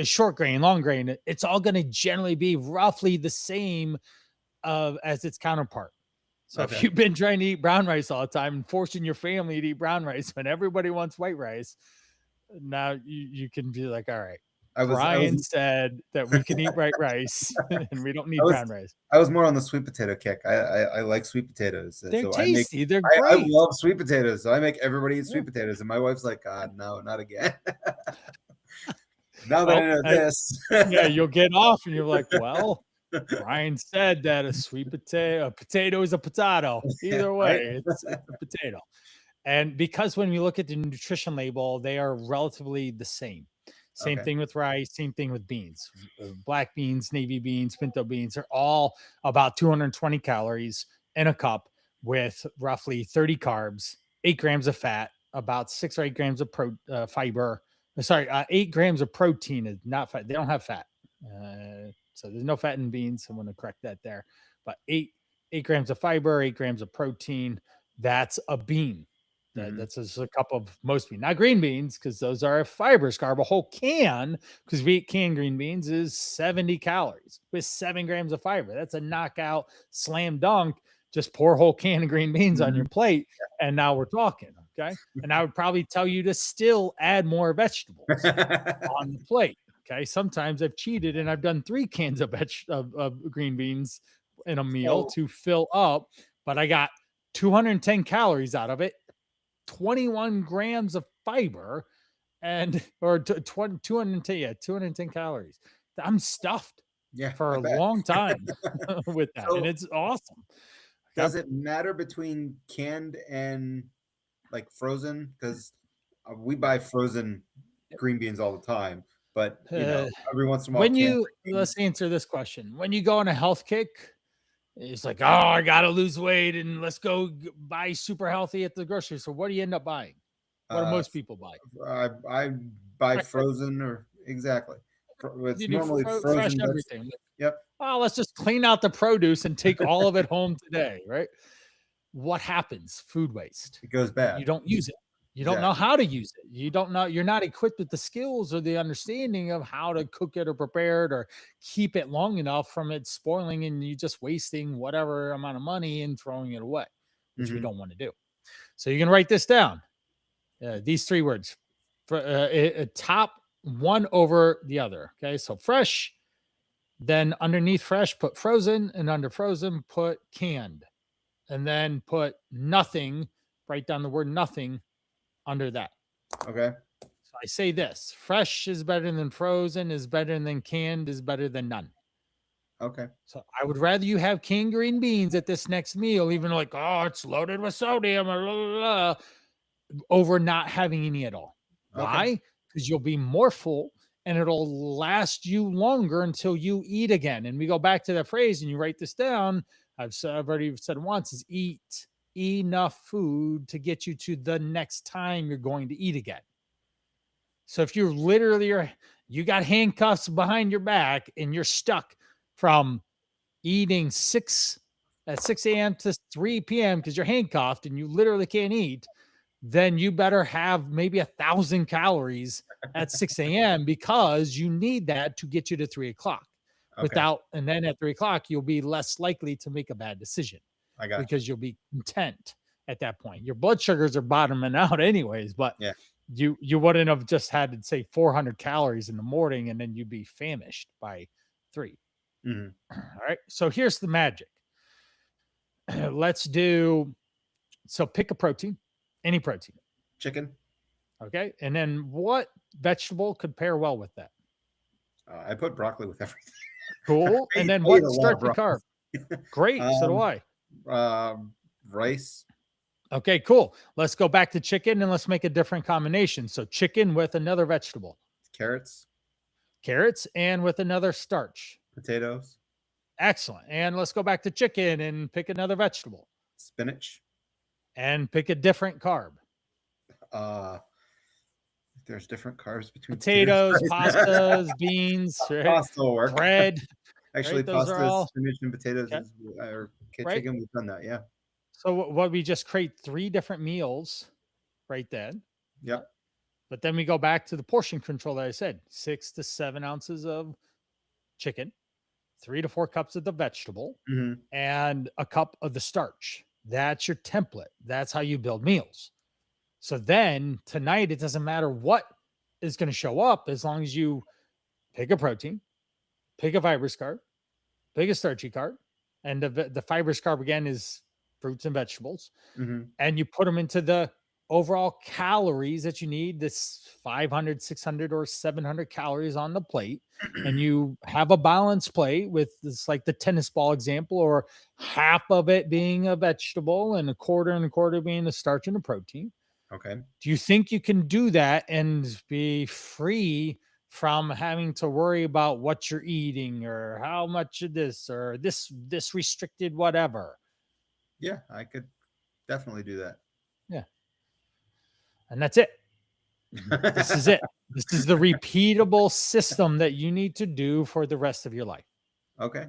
short grain, long grain. It's all going to generally be roughly the same as its counterpart. So if Okay. you've been trying to eat brown rice all the time and forcing your family to eat brown rice when everybody wants white rice, now you can be like, all right, Brian said that we can eat white rice and we don't need brown rice. I was more on the sweet potato kick. I like sweet potatoes. They're so tasty. They're I great. love sweet potatoes. So I make everybody eat sweet potatoes. And my wife's like, God, no, not again. Now that I know this. Yeah, you'll get off and you're like, well, Brian said that a potato is a potato. Either way, it's a potato. And because when we look at the nutrition label, they are relatively the same. Same thing with rice, same thing with beans. Black beans, navy beans, pinto beans are all about 220 calories in a cup with roughly 30 carbs, 8 grams of fat, about 6 or 8 grams of fiber. 8 grams of protein is not fat. They don't have fat. So there's no fat in beans. I'm going to correct that there. But 8 grams of fiber, 8 grams of protein. That's a bean. That's just a cup of most beans, not green beans, because those are fibers. A whole can, because we eat canned green beans, is 70 calories with 7 grams of fiber. That's a knockout, slam dunk. Just pour a whole can of green beans on your plate, and now we're talking. Okay, and I would probably tell you to still add more vegetables on the plate. Okay, sometimes I've cheated and I've done 3 cans of green beans in a meal to fill up, but I got 210 calories out of it. 21 grams of fiber or 210 calories. I'm stuffed for a long time with that. And it's awesome. Does it matter between canned and like frozen? Because we buy frozen green beans all the time, but every once in a while. Let's answer this question. When you go on a health kick, it's like, oh, I got to lose weight and let's go buy super healthy at the grocery store. What do you end up buying? What do most people buy? I buy frozen or exactly. It's normally frozen everything. Yep. Oh, let's just clean out the produce and take all of it home today, right? What happens? Food waste. It goes bad. You don't use it. You don't know how to use it. You don't know. You're not equipped with the skills or the understanding of how to cook it or prepare it or keep it long enough from it spoiling and you just wasting whatever amount of money and throwing it away, which we don't want to do. So you can write this down. These 3 words, top one over the other. Okay. So fresh, then underneath fresh, put frozen, and under frozen, put canned, and then put nothing, write down the word nothing under that. Okay. So I say this: fresh is better than frozen, is better than canned, is better than none. Okay. So I would rather you have canned green beans at this next meal, even like, oh, it's loaded with sodium, blah, blah, blah, over not having any at all. Okay. Why? Because you'll be more full and it'll last you longer until you eat again. And we go back to that phrase, and you write this down. I've already said once: is eat enough food to get you to the next time you're going to eat again. So if you're literally, you got handcuffs behind your back and you're stuck from eating 6 a.m. to 3 p.m. because you're handcuffed and you literally can't eat, then you better have maybe 1,000 calories at 6 a.m. because you need that to get you to 3 o'clock. And then at 3 o'clock, you'll be less likely to make a bad decision. Because you'll be content at that point. Your blood sugars are bottoming out anyways, but you wouldn't have just had to say 400 calories in the morning and then you'd be famished by 3. All right. So here's the magic. Pick a protein, any protein. Chicken. Okay. And then what vegetable could pair well with that? I put broccoli with everything. Cool. And then what starts the carb? Great. So do I. Rice. Okay, cool. Let's go back to chicken and let's make a different combination. So chicken with another vegetable. Carrots and with another starch. Potatoes. Excellent. And let's go back to chicken and pick another vegetable. Spinach. And pick a different carb. There's different carbs between potatoes, pastas, beans, right? Pasta will work. Bread. Actually, right? Pasta, spinach, and potatoes or chicken. We've done that, yeah. So what we just create 3 different meals right then. Yep. But then we go back to the portion control that I said: 6 to 7 ounces of chicken, 3 to 4 cups of the vegetable, and a cup of the starch. That's your template. That's how you build meals. So then tonight, it doesn't matter what is going to show up as long as you pick a protein, pick a fibrous carb, pick a starchy carb, and the fibrous carb again is fruits and vegetables, Mhm. and you put them into the overall calories that you need, this 500, 600, or 700 calories on the plate, and you have a balanced plate with this, like the tennis ball example, or half of it being a vegetable and a quarter being the starch and the protein. Okay. Do you think you can do that and be free from having to worry about what you're eating or how much of this or this restricted whatever? Yeah, I could definitely do that. Yeah. And that's it. This is it. This is the repeatable system that you need to do for the rest of your life. Okay.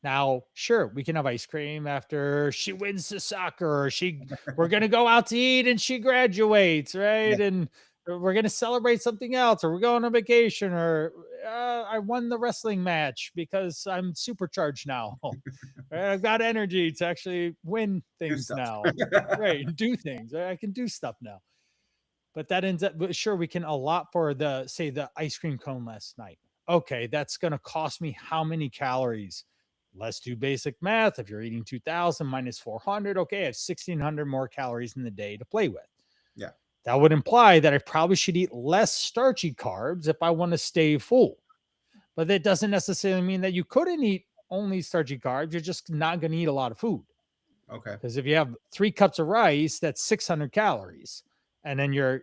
Now, sure, we can have ice cream after she wins the soccer, or we're gonna go out to eat and she graduates, Yeah. right? And we're gonna celebrate something else, or we're going on vacation, or I won the wrestling match because I'm supercharged now. Right? I've got energy to actually win Do things stuff. now, right? And do things. Right? I can do stuff now. But that ends up, but sure, we can allot for the, say, the ice cream cone last night. Okay, that's going to cost me how many calories? Let's do basic math. If you're eating 2000 minus 400, okay, I have 1600 more calories in the day to play with. Yeah. That would imply that I probably should eat less starchy carbs if I want to stay full. But that doesn't necessarily mean that you couldn't eat only starchy carbs. You're just not going to eat a lot of food. Okay. Because if you have 3 cups of rice, that's 600 calories. And then your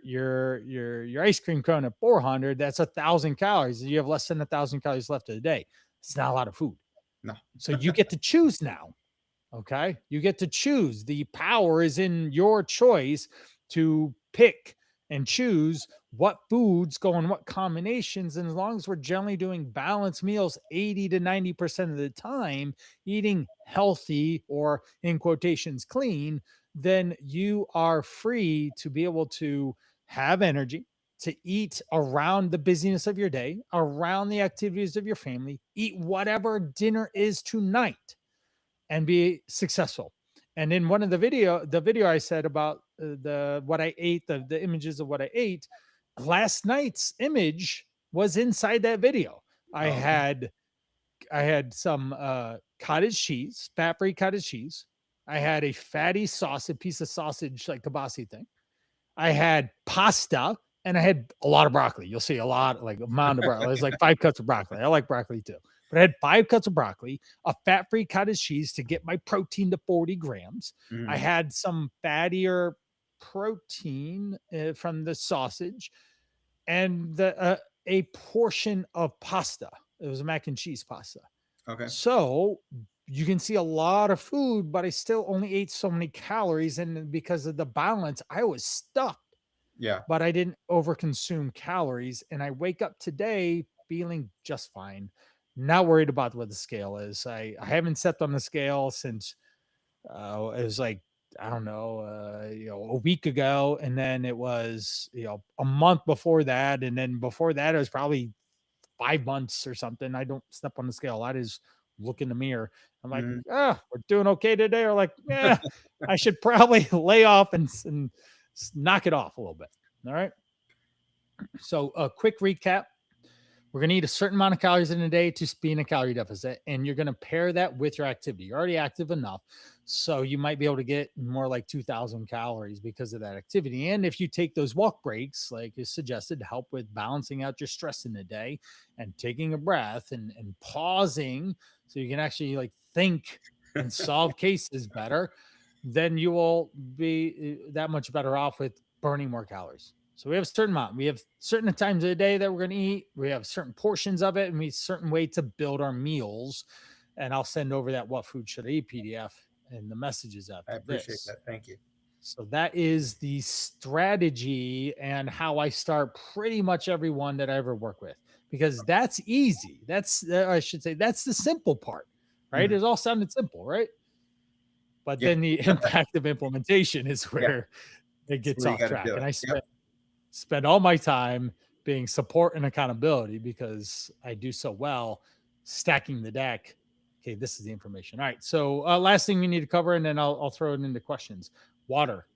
ice cream cone at 400, that's 1,000 calories. You have less than 1,000 calories left of the day. It's not a lot of food. No. So you get to choose now. Okay. You get to choose. The power is in your choice to pick and choose what foods go in what combinations. And as long as we're generally doing balanced meals 80 to 90% of the time, eating healthy, or in quotations clean, then you are free to be able to have energy to eat around the busyness of your day, around the activities of your family, eat whatever dinner is tonight, and be successful. And in one of the video I said about the what I ate, the images of what I ate, last night's image was inside that video. I Oh, okay. had I had some cottage cheese, fat-free cottage cheese. I had a fatty sausage, piece of sausage, like kibasi thing. I had pasta, and I had a lot of broccoli. You'll see a lot, like amount of broccoli. There's like 5 cups of broccoli. I like broccoli too. But I had 5 cups of broccoli, a fat-free cottage cheese to get my protein to 40 grams. I Mhm. had some fattier protein from the sausage, and a portion of pasta. It was a mac and cheese pasta. Okay. So you can see a lot of food, but I still only ate so many calories. And because of the balance, I was stuffed, Yeah. but I didn't overconsume calories. And I wake up today feeling just fine. Not worried about what the scale is. I haven't stepped on the scale since it was like, I don't know, a week ago. And then it was, a month before that. And then before that, it was probably 5 months or something. I don't step on the scale. I just look in the mirror. I'm like, Mhm. we're doing okay today. Or like, yeah, I should probably lay off and knock it off a little bit. All right. So a quick recap. We're going to eat a certain amount of calories in a day to be in a calorie deficit. And you're going to pair that with your activity. You're already active enough. So you might be able to get more like 2,000 calories because of that activity. And if you take those walk breaks, like is suggested, to help with balancing out your stress in the day and taking a breath and pausing so you can actually like think and solve cases better, then you will be that much better off with burning more calories. So we have a certain amount. We have certain times of the day that we're going to eat. We have certain portions of it, and we have a certain way to build our meals. And I'll send over that "What Food Should I Eat" PDF and the messages I after appreciate this. that. Thank you. So that is the strategy and how I start pretty much everyone that I ever work with, because that's easy. That's I should say that's the simple part, right? Mhm. It all sounded simple, right? But Yeah. then the impact of implementation is Yeah. where it That's gets where you off got to track. do And it. I Yep. spend all my time being support and accountability because I do so well stacking the deck. Okay, this is the information. All right. So last thing we need to cover, and then I'll throw it into questions. Water.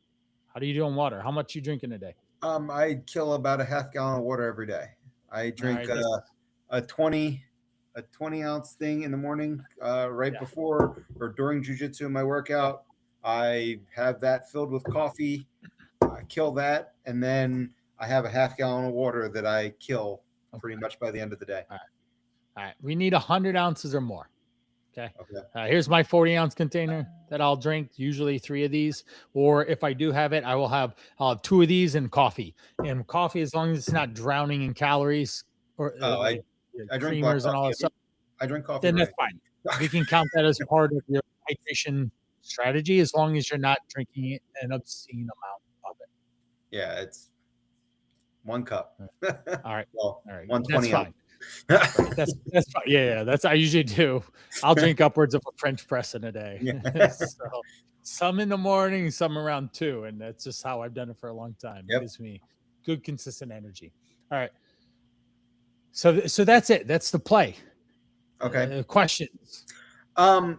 How do you do on water? How much you drink in a day? I kill about a half gallon of water every day. I All drink right. a 20 ounce thing in the morning, right Yeah. before or during jujitsu in my workout. I have that filled with coffee. I kill that, and then I have a half gallon of water that I kill pretty much by the end of the day. All right. We need 100 ounces or more. Okay. Okay. Here's my 40-ounce container that I'll drink, usually 3 of these. Or if I do have it, I'll have 2 of these and coffee. And coffee, as long as it's not drowning in calories or Oh, like I drink black creamers and all coffee. that stuff, I drink coffee then that's right. fine. We can count that as part of your hydration strategy as long as you're not drinking an obscene amount of it. Yeah, it's 1 cup. All right. Well, All right. That's 120 fine. ounce. Right. That's fine. Yeah. That's I usually do. I'll drink upwards of a French press in a day. Yeah. So some in the morning, some around 2. And that's just how I've done it for a long time. It Yep. gives me good, consistent energy. All right. So that's it. That's the play. Okay. Questions.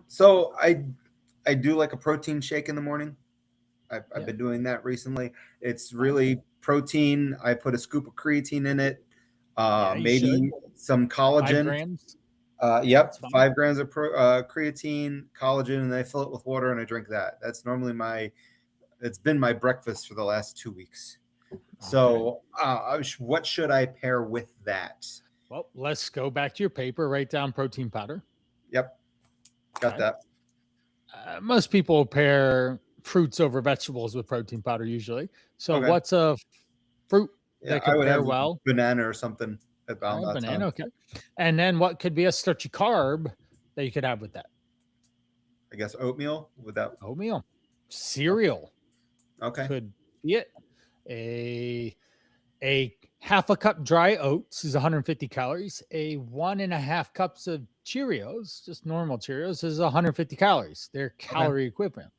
So I do like a protein shake in the morning. I've been doing that recently. It's really protein. I put a scoop of creatine in it, You maybe should. some 5 collagen. grams. Yep, That's fine. 5 grams of creatine, collagen, and I fill it with water and I drink that. That's normally it's been my breakfast for the last 2 weeks. So what should I pair with that? Well, let's go back to your paper. Write down protein powder. Yep, got Okay. that. Most people pair fruits over vegetables with protein powder usually. So Okay. what's a fruit Yeah, that I could would pair have well? banana or something about that Banana, time. okay. And then what could be a starchy carb that you could have with that? I guess oatmeal with that. Oatmeal. Cereal Okay. could be it. A half a cup dry oats is 150 calories. A 1.5 cups of Cheerios, just normal Cheerios, is 150 calories. They're calorie equivalent.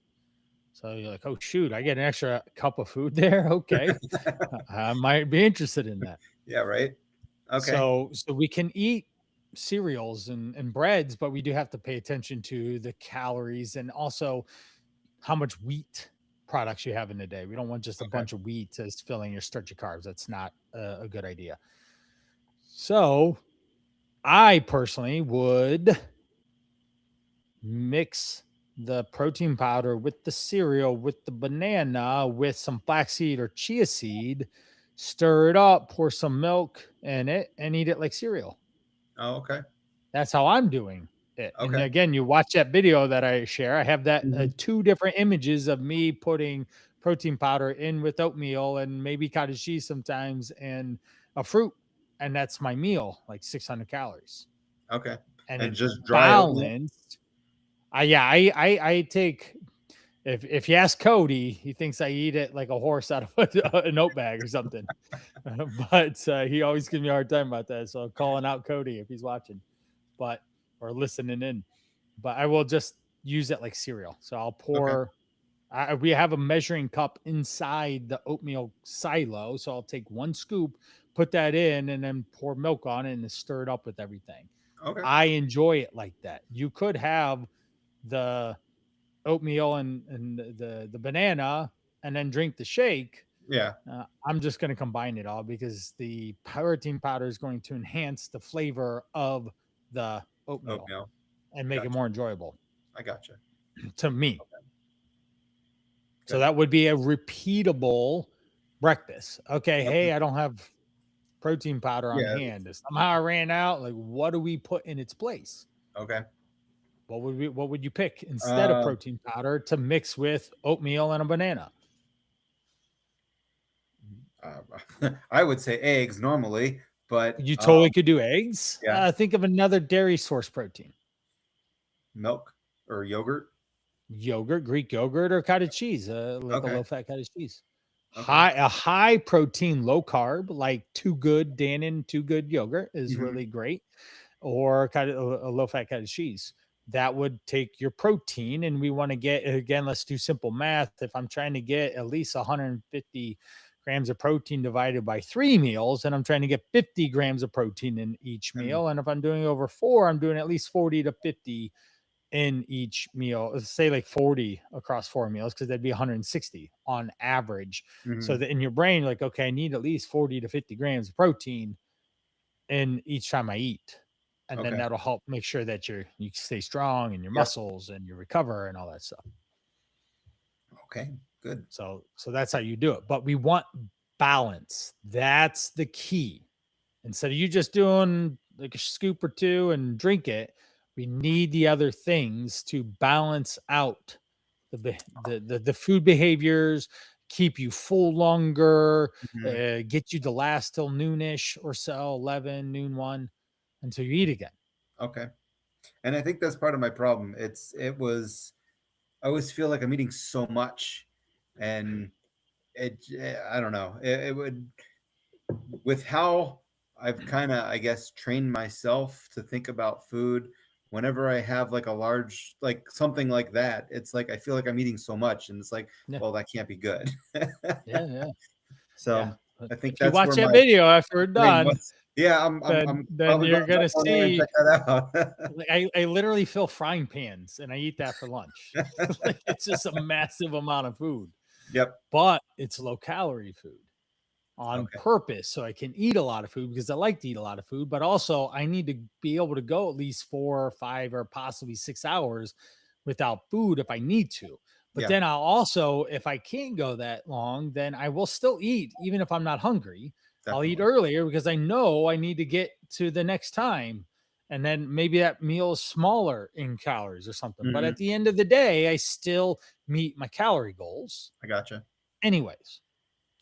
So you're like, oh shoot, I get an extra cup of food there. Okay, I might be interested in that. Yeah, right. Okay. So we can eat cereals and breads, but we do have to pay attention to the calories and also how much wheat products you have in a day. We don't want just a bunch of wheat as filling your starchy carbs. That's not a good idea. So I personally would mix the protein powder with the cereal, with the banana, with some flaxseed or chia seed, stir it up, pour some milk in it, and eat it like cereal. Oh, okay. That's how I'm doing it. And Okay. again, you watch that video that I share. I have that Mhm. 2 different images of me putting protein powder in with oatmeal and maybe cottage cheese sometimes and a fruit. And that's my meal, like 600 calories. Okay. And And it's just dry oatmeal? balanced. I take if you ask Cody, he thinks I eat it like a horse out of an oat bag or something. But he always gives me a hard time about that. So I'm calling out Cody if he's watching, or listening in. But I will just use it like cereal. So I'll pour. We have a measuring cup inside the oatmeal silo, so I'll take 1 scoop, put that in, and then pour milk on it and stir it up with everything. Okay. I enjoy it like that. You could have the oatmeal and the banana and then drink the shake. Yeah. I'm just going to combine it all because the protein powder is going to enhance the flavor of the oatmeal and make it more enjoyable. I gotcha. To me. So that would be a repeatable breakfast. Okay, hey, I don't have protein powder on hand. Somehow I ran out. Like, what do we put in its place? Okay. What would you pick instead of protein powder to mix with oatmeal and a banana? I would say eggs normally, but you totally could do eggs. Yeah. Think of another dairy source protein. Milk or yogurt. Greek yogurt, or cottage cheese, like a low-fat cottage cheese. Okay. A high protein, low carb, like Too Good Dannon Too Good yogurt is really great, or kind of a low-fat cottage cheese. That would take your protein, and we want to get, again, let's do simple math. If I'm trying to get at least 150 grams of protein divided by 3 meals, and I'm trying to get 50 grams of protein in each meal, and if I'm doing over 4, I'm doing at least 40 to 50 in each meal. Let's say like 40 across 4 meals, because that'd be 160 on average. So that in your brain, like, okay, I need at least 40 to 50 grams of protein in each time I eat. And then Okay. that'll help make sure that you stay strong and your Yep. muscles and you recover and all that stuff. Okay. Good. So that's how you do it. But we want balance. That's the key. Instead of you just doing like a scoop or two and drink it, we need the other things to balance out the food behaviors, keep you full longer, Mhm. get you to last till noonish or so, 11, noon, 1, until you eat again. Okay. And I think that's part of my problem. I always feel like I'm eating so much, and I don't know. It would, with how I've kind of, I guess, trained myself to think about food. Whenever I have like a large, like something like that, it's like I feel like I'm eating so much, and it's like, Yeah, well, that can't be good. yeah, yeah, yeah. So But I think if you that's watch where that my video after we're brain done, was. Yeah, I'm then probably going you're to jump gonna on there and see. check that out. Like I literally fill frying pans and I eat that for lunch. Like it's just a massive amount of food, Yep. but it's low calorie food on Okay. purpose. So I can eat a lot of food because I like to eat a lot of food, but also I need to be able to go at least 4 or 5 or possibly 6 hours without food if I need to. But Yeah, then I'll also, if I can't go that long, then I will still eat, even if I'm not hungry. I'll eat definitely. earlier because I know I need to get to the next time. And then maybe that meal is smaller in calories or something. But Mhm. at the end of the day, I still meet my calorie goals, I gotcha. anyways.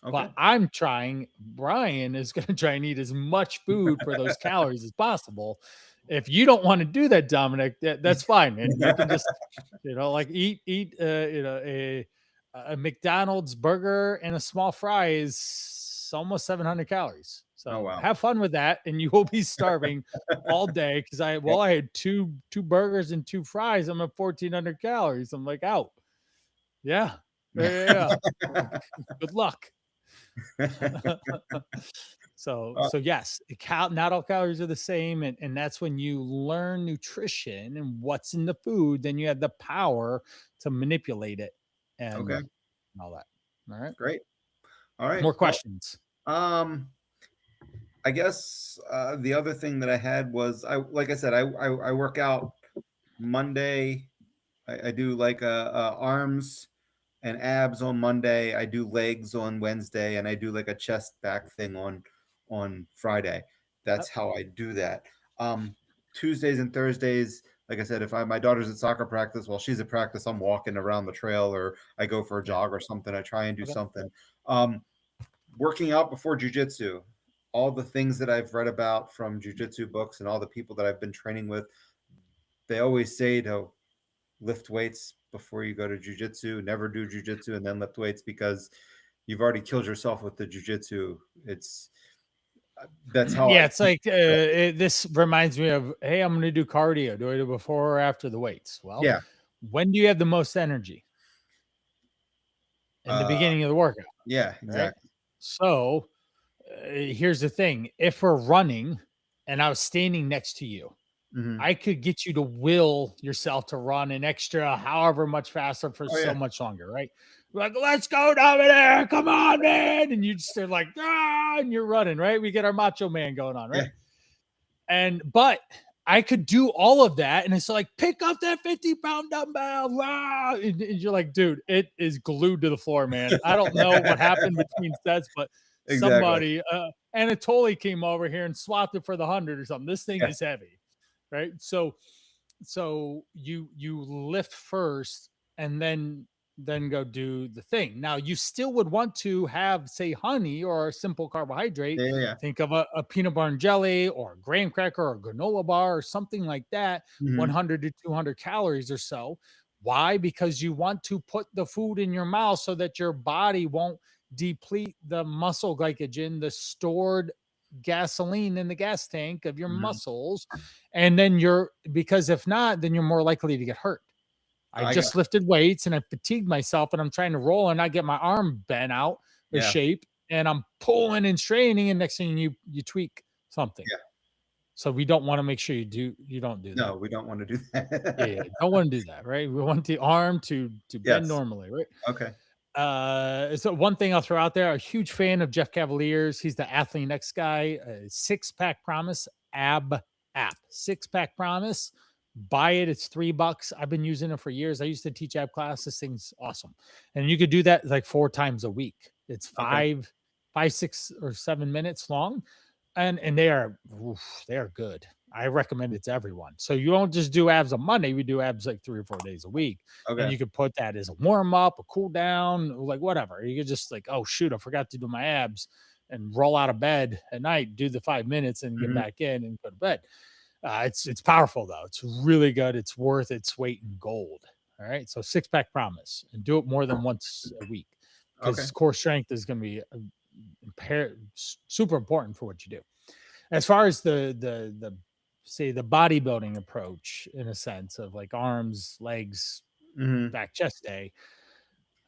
Okay. But I'm trying, Brian is going to try and eat as much food for those calories as possible. If you don't want to do that, Dominic, that's fine, man. You can just, like eat, a McDonald's burger and a small fry is almost 700 calories. Oh, So wow. have fun with that, and you will be starving all day. Because Yep. I had two burgers and two fries. I'm at 1,400 calories. I'm like out. Yeah, yeah. Yeah. Good luck. Uh, So yes, not all calories are the same, and that's when you learn nutrition and what's in the food, then you have the power to manipulate it okay, and all that. All right. great. All right. More Well, questions. um, I guess the other thing that I had was like I said, I work out Monday. I do like arms and abs on Monday. I do legs on Wednesday, and I do like a chest back thing on Friday. That's Yep. how I do that. Um, Tuesdays and Thursdays, like I said, if my daughter's at soccer practice while she's at practice, I'm walking around the trail or I go for a Yeah. jog or something. I try and do Okay. something. Um, Working out before jujitsu, all the things that I've read about from jujitsu books and all the people that I've been training with, they always say to lift weights before you go to jujitsu. Never do jujitsu and then lift weights because you've already killed yourself with the jujitsu. It's That's how I Yeah, it's like this reminds me of, hey, I'm going to do cardio. Do I do it before or after the weights? Well, yeah. when do you have the most energy? In the Uh beginning of the workout, yeah, right? exactly. So here's the thing: if we're running, and I was standing next to you, Hmm. I could get you to will yourself to run an extra however much faster for Oh so yeah. much longer, right? Like, let's go, Dominic, come on, man. And you just are like, and you're running, right? We get our macho man going on, Yeah. right? But I could do all of that. And it's like, pick up that 50-pound dumbbell. And you're like, dude, it is glued to the floor, man. I don't know what happened between sets, but Exactly. somebody, Anatoly came over here and swapped it for the 100 or something. This thing Yeah. is heavy, right? So you lift first and then go do the thing. Now you still would want to have, say, honey or a simple carbohydrate. Yeah. Yeah. Think of a peanut butter and jelly or a graham cracker or a granola bar or something like that, Hmm. 100 to 200 calories or so. Why? Because you want to put the food in your mouth so that your body won't deplete the muscle glycogen, the stored gasoline in the gas tank of your Hmm. muscles. And then because if not, then you're more likely to get hurt. I I got. just lifted weights and I fatigued myself and I'm trying to roll and I get my arm bent out of Yeah. shape and I'm pulling and straining, and next thing you tweak something. Yeah. So we don't want to make sure you don't do that. No, we don't want to do Yeah, yeah. that. Don't want to do that, right? We want the arm to bend Yes. normally, right? Okay. So one thing I'll throw out there, a huge fan of Jeff Cavaliers. He's the Athlete X guy. Six Pack Promise ab app. Six Pack Promise. Buy it. It's $3. I've been using it for years. I used to teach ab class. This thing's awesome, and you could do that like 4 times a week. It's Okay. 6 or 7 minutes long, and they are good. I recommend it to everyone. So you don't just do abs on Monday. We do abs like 3 or 4 days a week. And Okay. you could put that as a warm up, a cool down, like whatever. You could just like, oh shoot, I forgot to do my abs, and roll out of bed at night, do the 5 minutes, and get Mhm. back in and go to bed. It's powerful though. It's really good. It's worth its weight in gold. All right. So Six Pack Promise, and do it more than once a week, Okay. because core strength is going to be super important for what you do. As far as the say the bodybuilding approach, in a sense of like arms, legs, Mhm. back, chest day,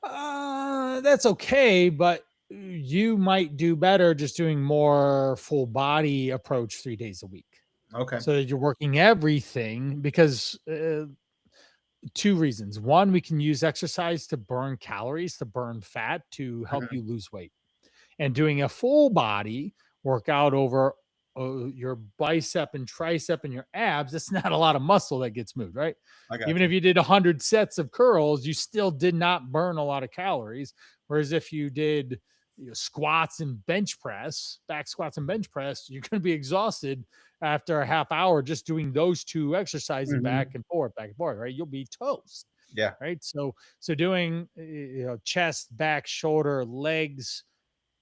that's okay, but you might do better just doing more full body approach 3 days a week, Okay. so that you're working everything. Because 2 reasons: one, we can use exercise to burn calories, to burn fat, to help Mhm. you lose weight, and doing a full body workout over your bicep and tricep and your abs, it's not a lot of muscle that gets moved, right? I got Even if you. you did 100 sets of curls, you still did not burn a lot of calories. Whereas if you did squats and bench press, back squats and bench press, you're going to be exhausted after a half hour just doing those 2 exercises Mhm. back and forth, right? You'll be toast, Yeah. right? So doing chest, back, shoulder, legs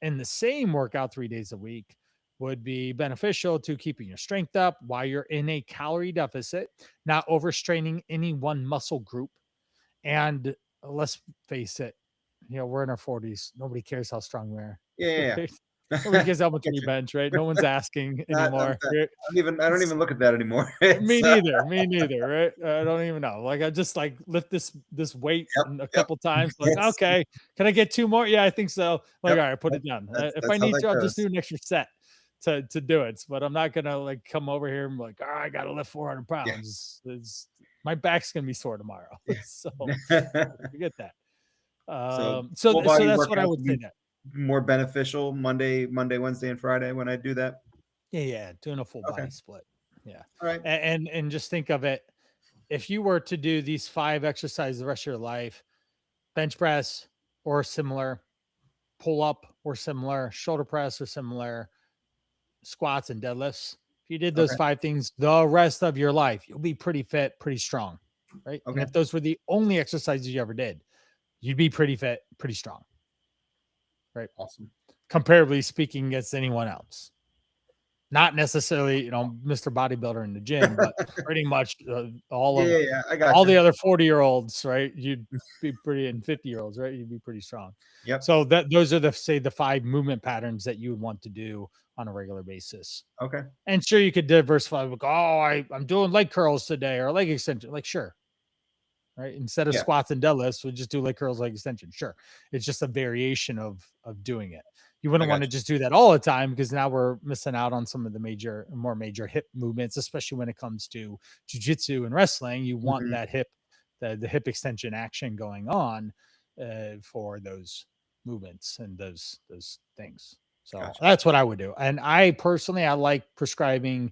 in the same workout 3 days a week would be beneficial to keeping your strength up while you're in a calorie deficit, not overstraining any one muscle group. And let's face it, we're in our 40s. Nobody cares how strong we are. Yeah, yeah, Right? yeah. Nobody cares how I much get we you. bench, right? No one's asking anymore. Right? I don't even look at that anymore. Me It's neither. Me neither. Right? I don't even know. Like I just like lift this weight yep, a yep. couple times. Like It's okay, can I get 2 more? Yeah, I think so. Like yep. all right, put That, it down. If I that's how need that to, I'll just do goes. an extra set to do it. But I'm not gonna like come over here and be like, oh, I gotta lift 400 Yeah. pounds. My back's gonna be sore tomorrow. So forget that. So So full so body that's what I workouts would would say. be That more beneficial Monday, Wednesday, and Friday when I do that. yeah, doing a full Okay. body split. Yeah, All right. and just think of it. If you were to do these 5 exercises the rest of your life, bench press or similar, pull up or similar, shoulder press or similar, squats and deadlifts. If you did those Okay. 5 things the rest of your life, you'll be pretty fit, pretty strong, right? And Okay. if those were the only exercises you ever did, you'd be pretty fit, pretty strong, right? Awesome. Comparably speaking against anyone else. Not necessarily, Mr. Bodybuilder in the gym, but pretty much Yeah, yeah, yeah. I got all you. the other 40-year-olds, right? You'd be pretty, and 50-year-olds, right? You'd be pretty strong. Yep. So those are the 5 movement patterns that you would want to do on a regular basis. Okay. And sure, you could diversify. Like, oh, I'm doing leg curls today or leg extension. Like, sure, right? Instead of Yeah, squats and deadlifts, we just do leg curls, leg extension. Sure, it's just a variation of doing it. You I wouldn't got want to just do that all the time, because now we're missing out on some of the more major hip movements, especially when it comes to jujitsu and wrestling. You you. want Mhm. that the hip extension action going on for those movements and those things. So Gotcha. that's what I would do. And I personally, I like prescribing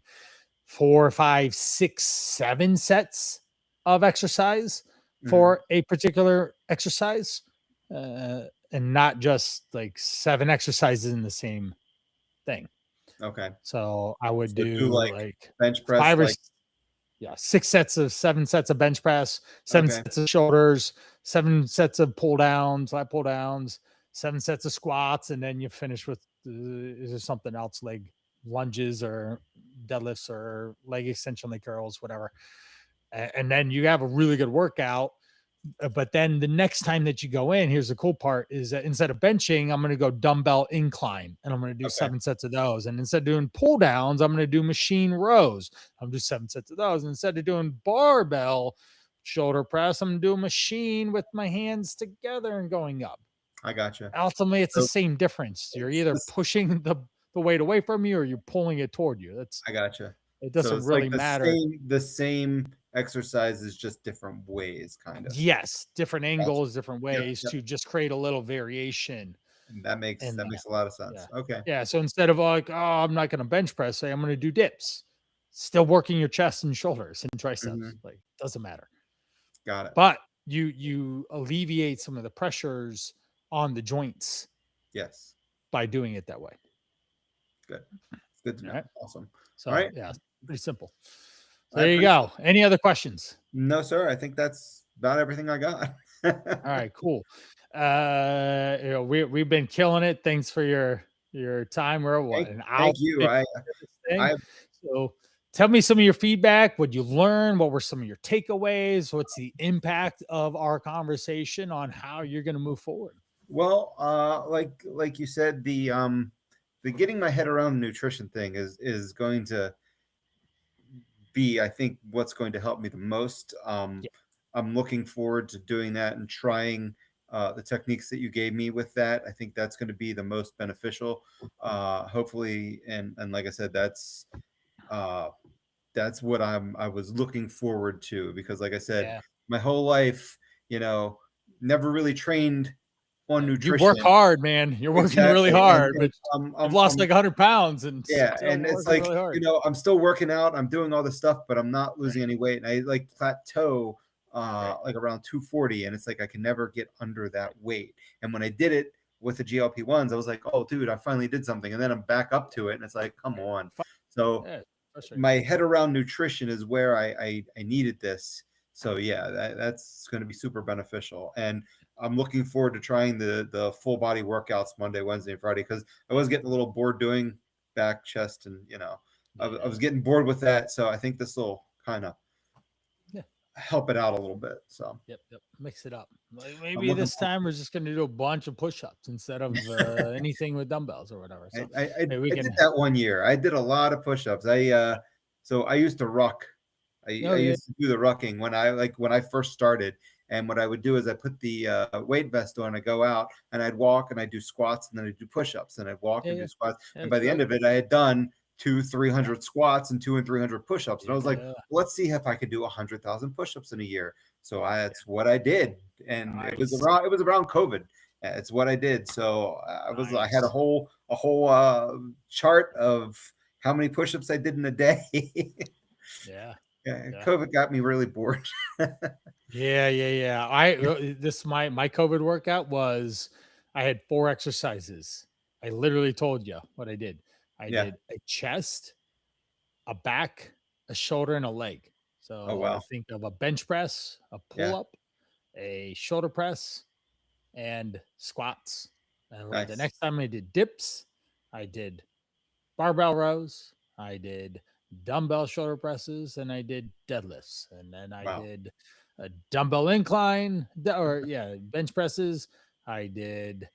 4, 5, 6, 7 sets of exercise Mhm. for a particular exercise, uh, and not just like 7 exercises in the same thing. Okay. So I would So do do like like bench press, 5 or like 7 sets of bench press, 7 okay. sets of shoulders, 7 sets of pull downs, lat pull downs, 7 sets of squats, and then you finish with is there something else, like lunges or deadlifts or leg extension, leg curls, whatever. And then you have a really good workout. But then the next time that you go in, here's the cool part: is that instead of benching, I'm going to go dumbbell incline, and I'm going to do Okay. 7 sets of those. And instead of doing pull downs, I'm going to do machine rows. I'm do 7 sets of those. And instead of doing barbell shoulder press, I'm doing machine with my hands together and going up. I gotcha. Ultimately, it's the So same difference. You're it's either this pushing the weight away from you or you're pulling it toward you. I gotcha. It So doesn't it's like really matter. the same exercises, just different ways, kind of. Yes, different Gotcha. angles, different Yep, ways yep. to just create a little variation That makes in that that. makes a lot of Yeah. sense. Okay. Yeah. So instead of like, oh, I'm not going to bench press, say I'm going to do dips, still working your chest and shoulders and triceps. Mhm. Like, doesn't matter. Got it. But you alleviate some of the pressures on the joints Yes. by doing it that way. Good. It's good to All know. right. Awesome. All So right. yeah, pretty simple. So I there you appreciate go. Any other questions? No, sir. I think that's about everything I got. All right, cool. We've been killing it. Thanks for your time. We're what, Thank an hour thank you. into this thing. I So tell me some of your feedback. What you learned? What were some of your takeaways? What's the impact of our conversation on how you're going to move forward? well, like you said, the getting my head around the nutrition thing is going to be, I think, what's going to help me the most. Yeah, I'm looking forward to doing that and trying the techniques that you gave me with that. I think that's going to be the most beneficial. Hopefully, and like I said, uh, that's what I was looking forward to, because, like I said, yeah. my whole life, you know, never really trained on You work nutrition. hard, man. You're working really Exactly, hard, but you've lost I'm like 100 pounds and yeah, still and it's working like, really hard. I'm still working out, I'm doing all this stuff, but I'm not losing any weight, and I like plateau Right. like around 240, and it's like I can never get under that weight. And when I did it with the GLP-1s, I was like, oh dude, I finally did something, and then I'm back up to it, and it's like, come on. So Yeah, frustrating. my head around nutrition is where I needed this. So yeah, that's going to be super beneficial, and I'm looking forward to trying the full body workouts Monday, Wednesday, and Friday, because I was getting a little bored doing back, chest, and I was getting bored with that. So I think this will kind of Yeah. help it out a little bit. So Yep. Mix it up. Like I'm maybe looking this time we're just going to do a bunch of push-ups instead of anything with dumbbells or whatever. So maybe we I can. did that one year. I did a lot of push-ups. So I used to ruck. Oh I yeah. used to do the rucking when I first started. And what I would do is I put the weight vest on, I go out and I'd walk and I'd do squats and then I'd do push-ups and I'd walk and Yeah. do squats. Yeah, And it's by the end great. of it, I had done 300 squats and 300 push-ups. And I was like, Yeah. let's see if I could do 100,000 push-ups in a year. So that's what I did. And Nice. it was around COVID. It's what I did. So I had a Nice. whole chart of how many push-ups I did in a day. Yeah. Yeah, Yeah. COVID got me really bored. Yeah. This my COVID workout was I had 4 exercises. I literally told you what I did. I Yeah. did a chest, a back, a shoulder, and a leg. Oh So wow. think of a bench press, a pull Yeah. up, a shoulder press, and squats. And when the Nice. next time I did dips, I did barbell rows, I did dumbbell shoulder presses, and I did deadlifts. And then I Wow. did a dumbbell incline, or yeah, bench presses. I did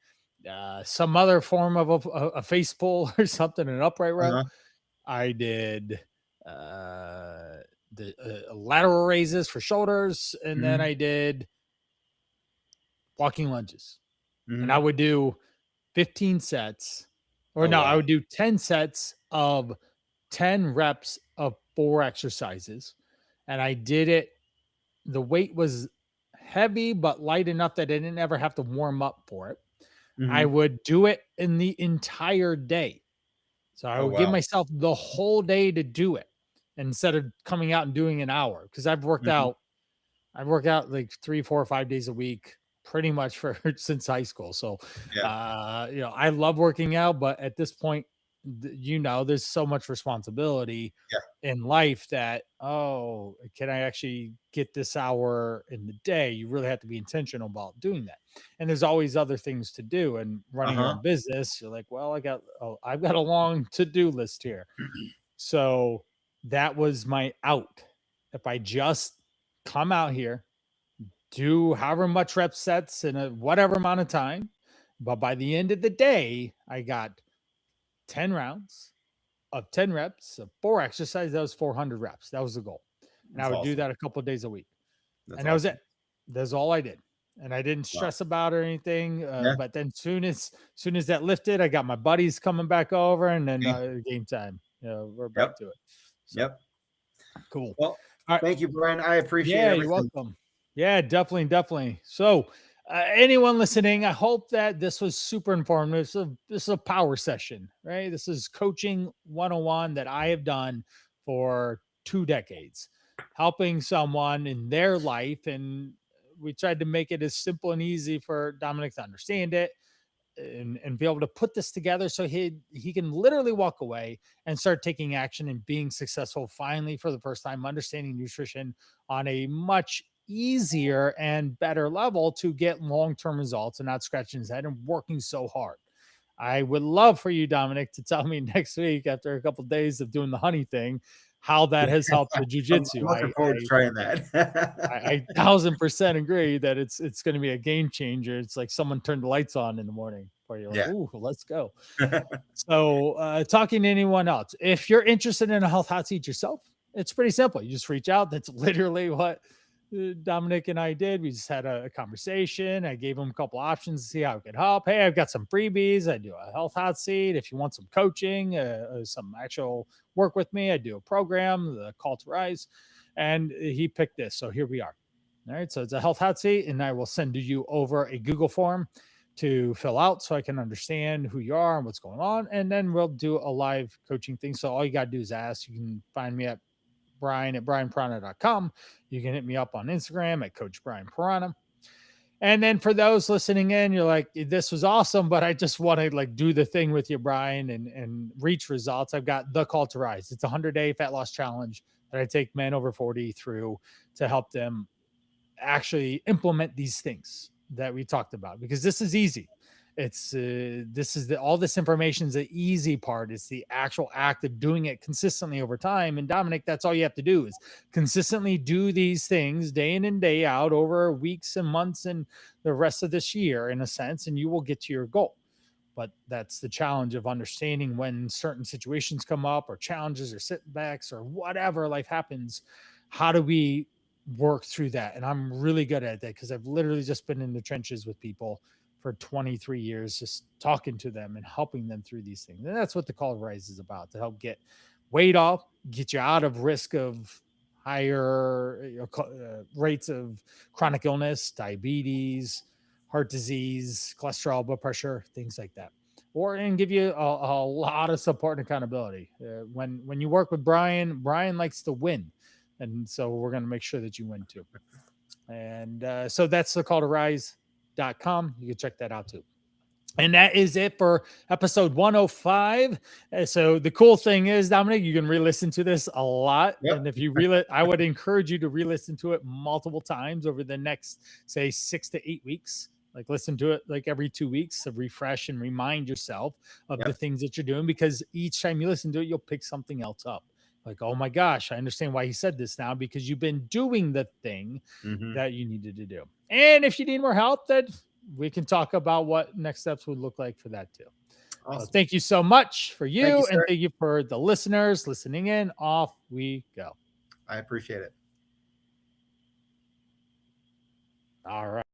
some other form of a face pull or something, an upright row. Uh-huh. I did the lateral raises for shoulders, and then Mhm. I did walking lunges. And I Mhm. would do 15 sets, or Oh no, I wow. would do 10 sets of 10 reps of 4 exercises. And I did it, the weight was heavy, but light enough that I didn't ever have to warm up for it. I Mhm. would do it in the entire day. So I Oh would give wow. myself the whole day to do it instead of coming out and doing an hour. Because Mhm. I've worked out like 3, 4, or 5 days a week pretty much for since high school. So Yeah. I love working out, but at this point, there's so much responsibility Yeah. in life that, oh, can I actually get this hour in the day? You really have to be intentional about doing that. And there's always other things to do. And running your Uh-huh. own business, you're like, well, I've got a long to-do list here. So that was my out. If I just come out here, do however much rep sets in a whatever amount of time, but by the end of the day, I got 10 rounds of 10 reps of 4 exercises. That was 400 reps. That was the goal. And I That's would do awesome. that a couple of days a week. That's And that was awesome. it. That's all I did. And I didn't Wow. stress about it or anything. Yeah. But then soon as that lifted, I got my buddies coming back over, and then Yeah. game time. We're back Yep. to it. So Yep. cool. Well, All right. Thank you, Brian. I appreciate Yeah, you're everything. welcome. Yeah, definitely, definitely. So, anyone listening, I hope that this was super informative. This is a power session, right? This is coaching 101 that I have done for 2 decades, helping someone in their life. And we tried to make it as simple and easy for Dominic to understand it and be able to put this together so he can literally walk away and start taking action and being successful finally for the first time, understanding nutrition on a much easier and better level to get long-term results and not scratching his head and working so hard. I would love for you, Dominic, to tell me next week after a couple of days of doing the honey thing how that has helped the I'm jujitsu. looking forward to trying that. I 1000% agree that it's going to be a game changer. It's like someone turned the lights on in the morning where you're like, Yeah. "Ooh, let's go." So, talking to anyone else, if you're interested in a health hot seat yourself, it's pretty simple. You just reach out. That's literally what Dominic and I did. We just had a conversation. I gave him a couple options to see how it could help. Hey, I've got some freebies. I do a health hot seat. If you want some coaching, some actual work with me, I do a program, the Call to Rise. And he picked this. So here we are. All right. So it's a health hot seat, and I will send you over a Google form to fill out so I can understand who you are and what's going on. And then we'll do a live coaching thing. So all you got to do is ask. You can find me at brian@brianprana.com. You can hit me up on Instagram at Coach Brian Prana. And then for those listening in, you're like, this was awesome, but I just want to like do the thing with you, Brian, and reach results. I've got the Call to Rise. It's a 100-day fat loss challenge that I take men over 40 through to help them actually implement these things that we talked about, because this is easy. It's this is all this information is the easy part. It's the actual act of doing it consistently over time. And Dominic, that's all you have to do is consistently do these things day in and day out over weeks and months and the rest of this year, in a sense, and you will get to your goal. But that's the challenge of understanding when certain situations come up or challenges or setbacks or whatever life happens. How do we work through that? And I'm really good at that because I've literally just been in the trenches with people for 23 years, just talking to them and helping them through these things. And that's what the Call to Rise is about, to help get weight off, get you out of risk of higher rates of chronic illness, diabetes, heart disease, cholesterol, blood pressure, things like that. Or and give you a lot of support and accountability. When you work with Brian, Brian likes to win, and so we're going to make sure that you win too. And so that's the Call to Rise.com. You can check that out too. And that is it for episode 105. So the cool thing is, Dominic, you can re-listen to this a lot. Yep. And if you I would encourage you to re-listen to it multiple times over the next, say, 6 to 8 weeks. Like listen to it like every 2 weeks to refresh and remind yourself of the things that you're doing, because each time you listen to it, you'll pick something else up. Like, oh my gosh, I understand why he said this now, because you've been doing the thing that you needed to do. And if you need more help, then we can talk about what next steps would look like for that too. Awesome. So thank you so much for you, you, and thank you for the listeners listening in. Off we go. I appreciate it. All right.